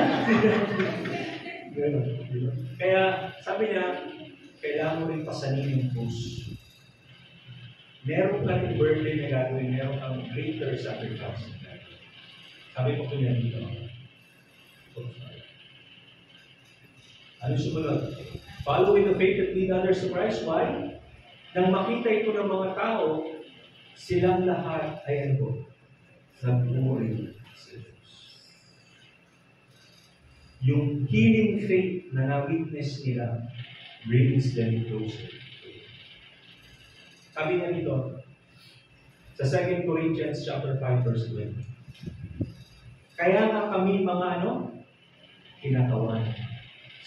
Kaya sabi niya, kailangan mo rin pasanin yung puso. Meron kang birthday na gagawin, meron kang greater sacrifice. Sabi ko niya dito. Ano sumunod? Following the faith that lead others to Christ. Why? Nang makita ito ng mga tao, silang lahat ay ano? Nagpuri sa Diyos. Yung healing faith na na-witness nila brings them closer. Sabi niya dito, sa 2 Corinthians chapter 5, verse 20. Kaya nga kami mga kinatawan.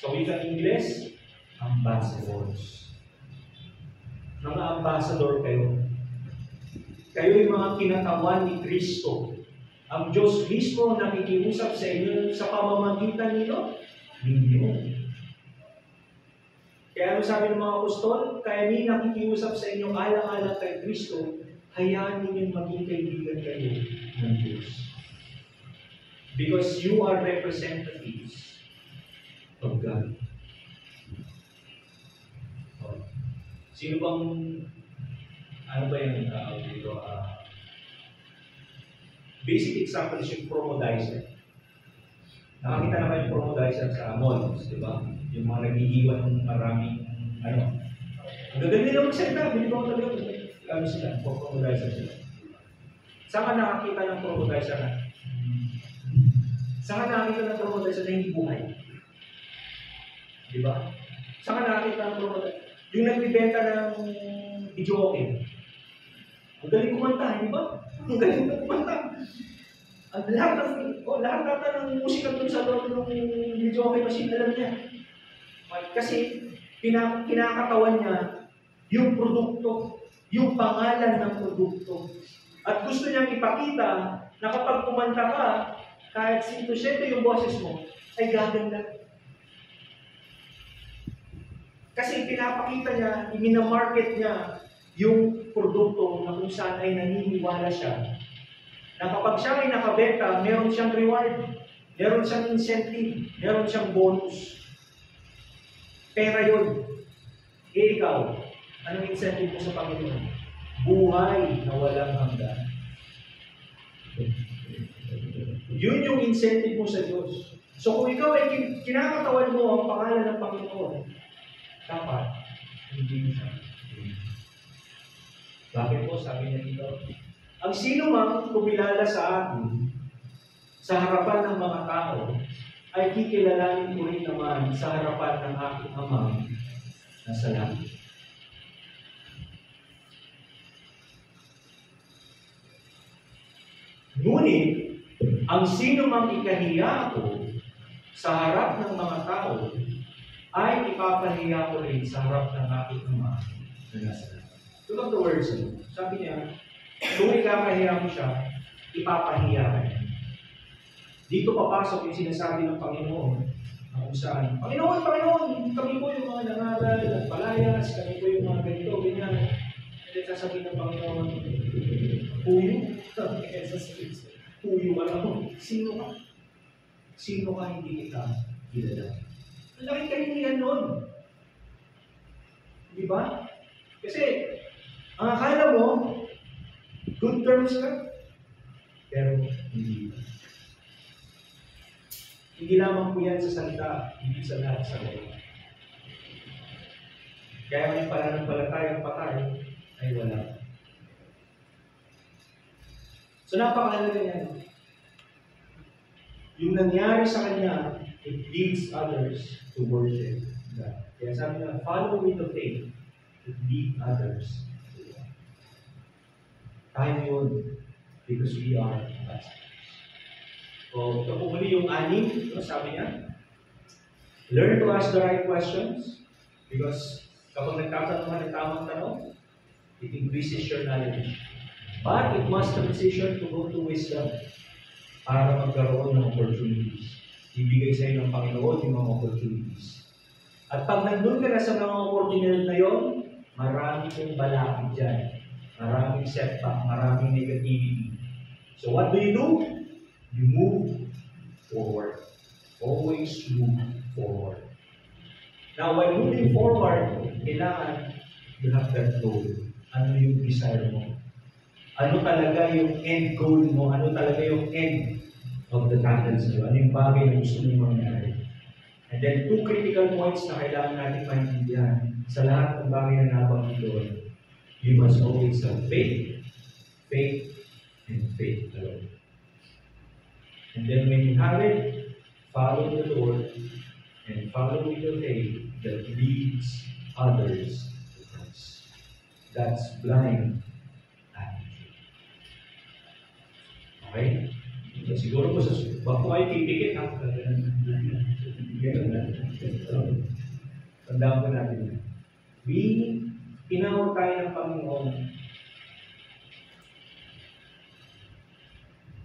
So with the English, ambassadors. Mga ambassador kayo. Kayo yung mga kinatawan ni Kristo. Ang Diyos mismo nakikiusap sa inyo sa pamamagitan ninyo. Kaya ano sabi ng mga apostol? Kaya ni nakikiusap sa inyo alang-alang kay Kristo, hayaan ninyong maging kaibigan kayo ng Diyos. Because you are representatives of God. Sino bang, ano ba yung dito? Basic example is yung promodizer. Nakakita na ba yung promodizer sa malls, di ba? Yung mga nag-iiwan ng maraming, ang gagawin nila magsalita, hindi ba talaga, sila, promodizer sila. Saan ka nakakita ng promodizer na? Saan ka nakakita ng promodizer na hindi buhay? Di ba? Saan ka nakakita ng promodizer? Yung nagbibenta ng video okay. Ang galing kumanta, di ba? Ang galing kumanta. Ang lahat ng musika doon sa loob ng video okay machine, alam niya. Kasi kinakatawan niya yung produkto, yung pangalan ng produkto. At gusto niyang ipakita na kapag kumanta ka, kahit 100% yung boses mo, ay gaganda. Kasi pinapakita niya, minamarket niya yung produkto na kung saan ay naniniwala siya. Na kapag siya ay nakabenta, meron siyang reward, meron siyang incentive, meron siyang bonus. Pera yun. Eh ikaw, anong incentive mo sa Panginoon? Buhay na walang hanggan. Yun yung incentive mo sa Diyos. So kung ikaw ay kinakatawan mo ang pangalan ng Panginoon, dapat hindi siya. Bakit po? Sabi niya dito, ang sino mang kumilala sa akin sa harapan ng mga tao ay kikilalanin ko rin naman sa harapan ng aking Amang na sa langit. Ngunit, ang sino mang ikahiya ko sa harap ng mga tao ay ipapahiya ko rin sa harap ng aking Ama na nasa langit. Look at the words. Sabi niya, kung ikakahiya mo siya, ipapahiya ka niya. Dito papasok yung sinasabi ng Panginoon na kung saan, Panginoon, kami po yung mga nangaral at palayas, kami po yung mga ganito, ganyan. And then sasabihin ng Panginoon, puyo. Puyo ka lang. Sino ka? Sino ka hindi kita kilala? Ang laki kahihiyan nun. Di ba? Kasi, ang akala mo, good terms ka, pero hindi. Hindi lamang po yan sa salita, hindi sa lahat sa loob. Kaya may pananampalatayang patay ay wala. So napakahalaga niya. Yung nangyari sa kanya, it leads others to worship God. Kaya sabi na, follow with the faith, it lead others to God. Tayo yun, because we are ambassadors. So, ito po muli yung anim, sabi niya, learn to ask the right questions, because kapag nagtatanong ka ng tamang tanong, it increases your knowledge. But it must have decision to go to wisdom para magkaroon ng opportunities. Ibigay sa iyo ng Panginoon yung mga opportunities. At pag nandun ka na sa mga oportunidad na yon, marami kong balakid dyan. Maraming setback, maraming negativity. So what do? You move forward. Always move forward. Now, when moving forward, kailangan you have that goal. Ano yung desire mo? Ano talaga yung end goal mo? Ano talaga yung end of the tunnel sa'yo? Ano yung bagay na gusto mong mangyari? And then, two critical points na kailangan natin maintindihan sa lahat ng bagay na nabanggit doon. You must always have faith, faith, and faith alone. And then when you have it, follow the Lord and follow with your faith that leads others to Christ. That's blind attitude. Okay? So, siguro po sa bako ay titikit ha. Ganun na. Tandaan po natin. Tinawag tayo ng Panginoon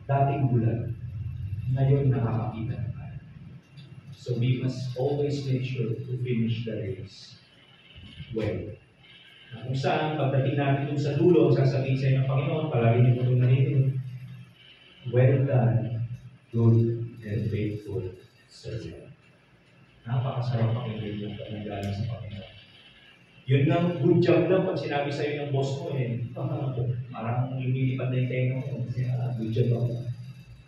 dating bulag. Ngayon nakakakita na tayo. So we must always make sure to finish the race well. Kung saan, pagdating natin dun sa dulo, sasabihin sa inyo ng Panginoon, palagi niyo po itong narinig. Well done, good and faithful servant. Napakasarap pakinggan yung panagaling sa Panginoon. Yun lang, good job lang pag sinabi sa'yo ng boss mo parang lumilipad na yung tenga mo. Good job ako.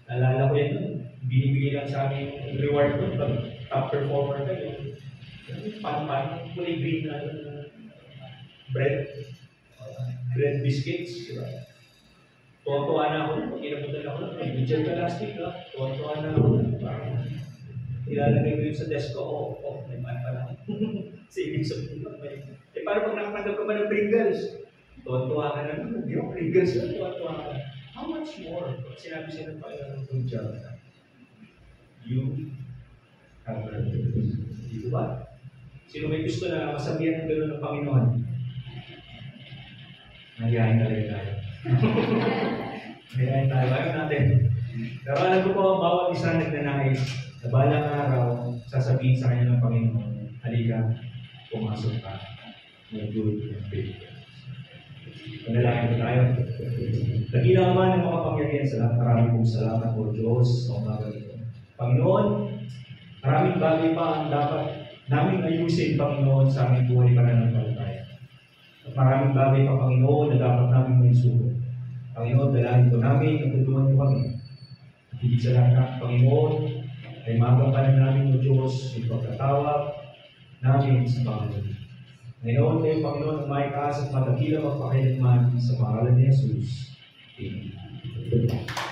Naalala ko yan, binibigay lang sa amin yung reward ko pag top performer ka yun. Pan kulay green na bread biscuits, diba? Tuwa-tuwa na ako, pag inabutan ako, good job ka last week, tuwa-tuwa na ako. Ilalagay ko yun sa desk ko, may man pa lang. Savings of may. Paano pag nakatanggap ka ba ng Pringles? Tuwa-tuwa ka na naman. Hindi mo Pringles na, tuwa-tuwa ka. How much more? Pag sinabi siya ng Panginoon, good job na. You have earned it. Di ba? Sino may gusto na masabihan ng gano'n ng Panginoon? Nagyahin na rin tayo. Nagyahin tayo. Ayaw natin. Pero alam ko po, bawat isa nagnanais na balang araw, sasabihin sa kanya ng Panginoon, halika, pumasok ka. May good and faithful. Panalangin ko tayo. Dakila Ama ng mga pangyarihan sa lahat, maraming pong salamat po Diyos sa umaga ito. Panginoon, maraming bagay pa ang dapat namin ayusin, Panginoon, sa aming buhay pananampalataya. At maraming bagay pa, Panginoon, na dapat namin may suko. Panginoon, dalangin po namin, natulungan po kami. At higit sa lahat, Panginoon, ay magampanan namin o Diyos yung pagkatawag namin sa Panginoon. Ngayon kayo, Panginoon, ang may taas at matagilang magpakailanman sa pangalan ni Jesus. Amen.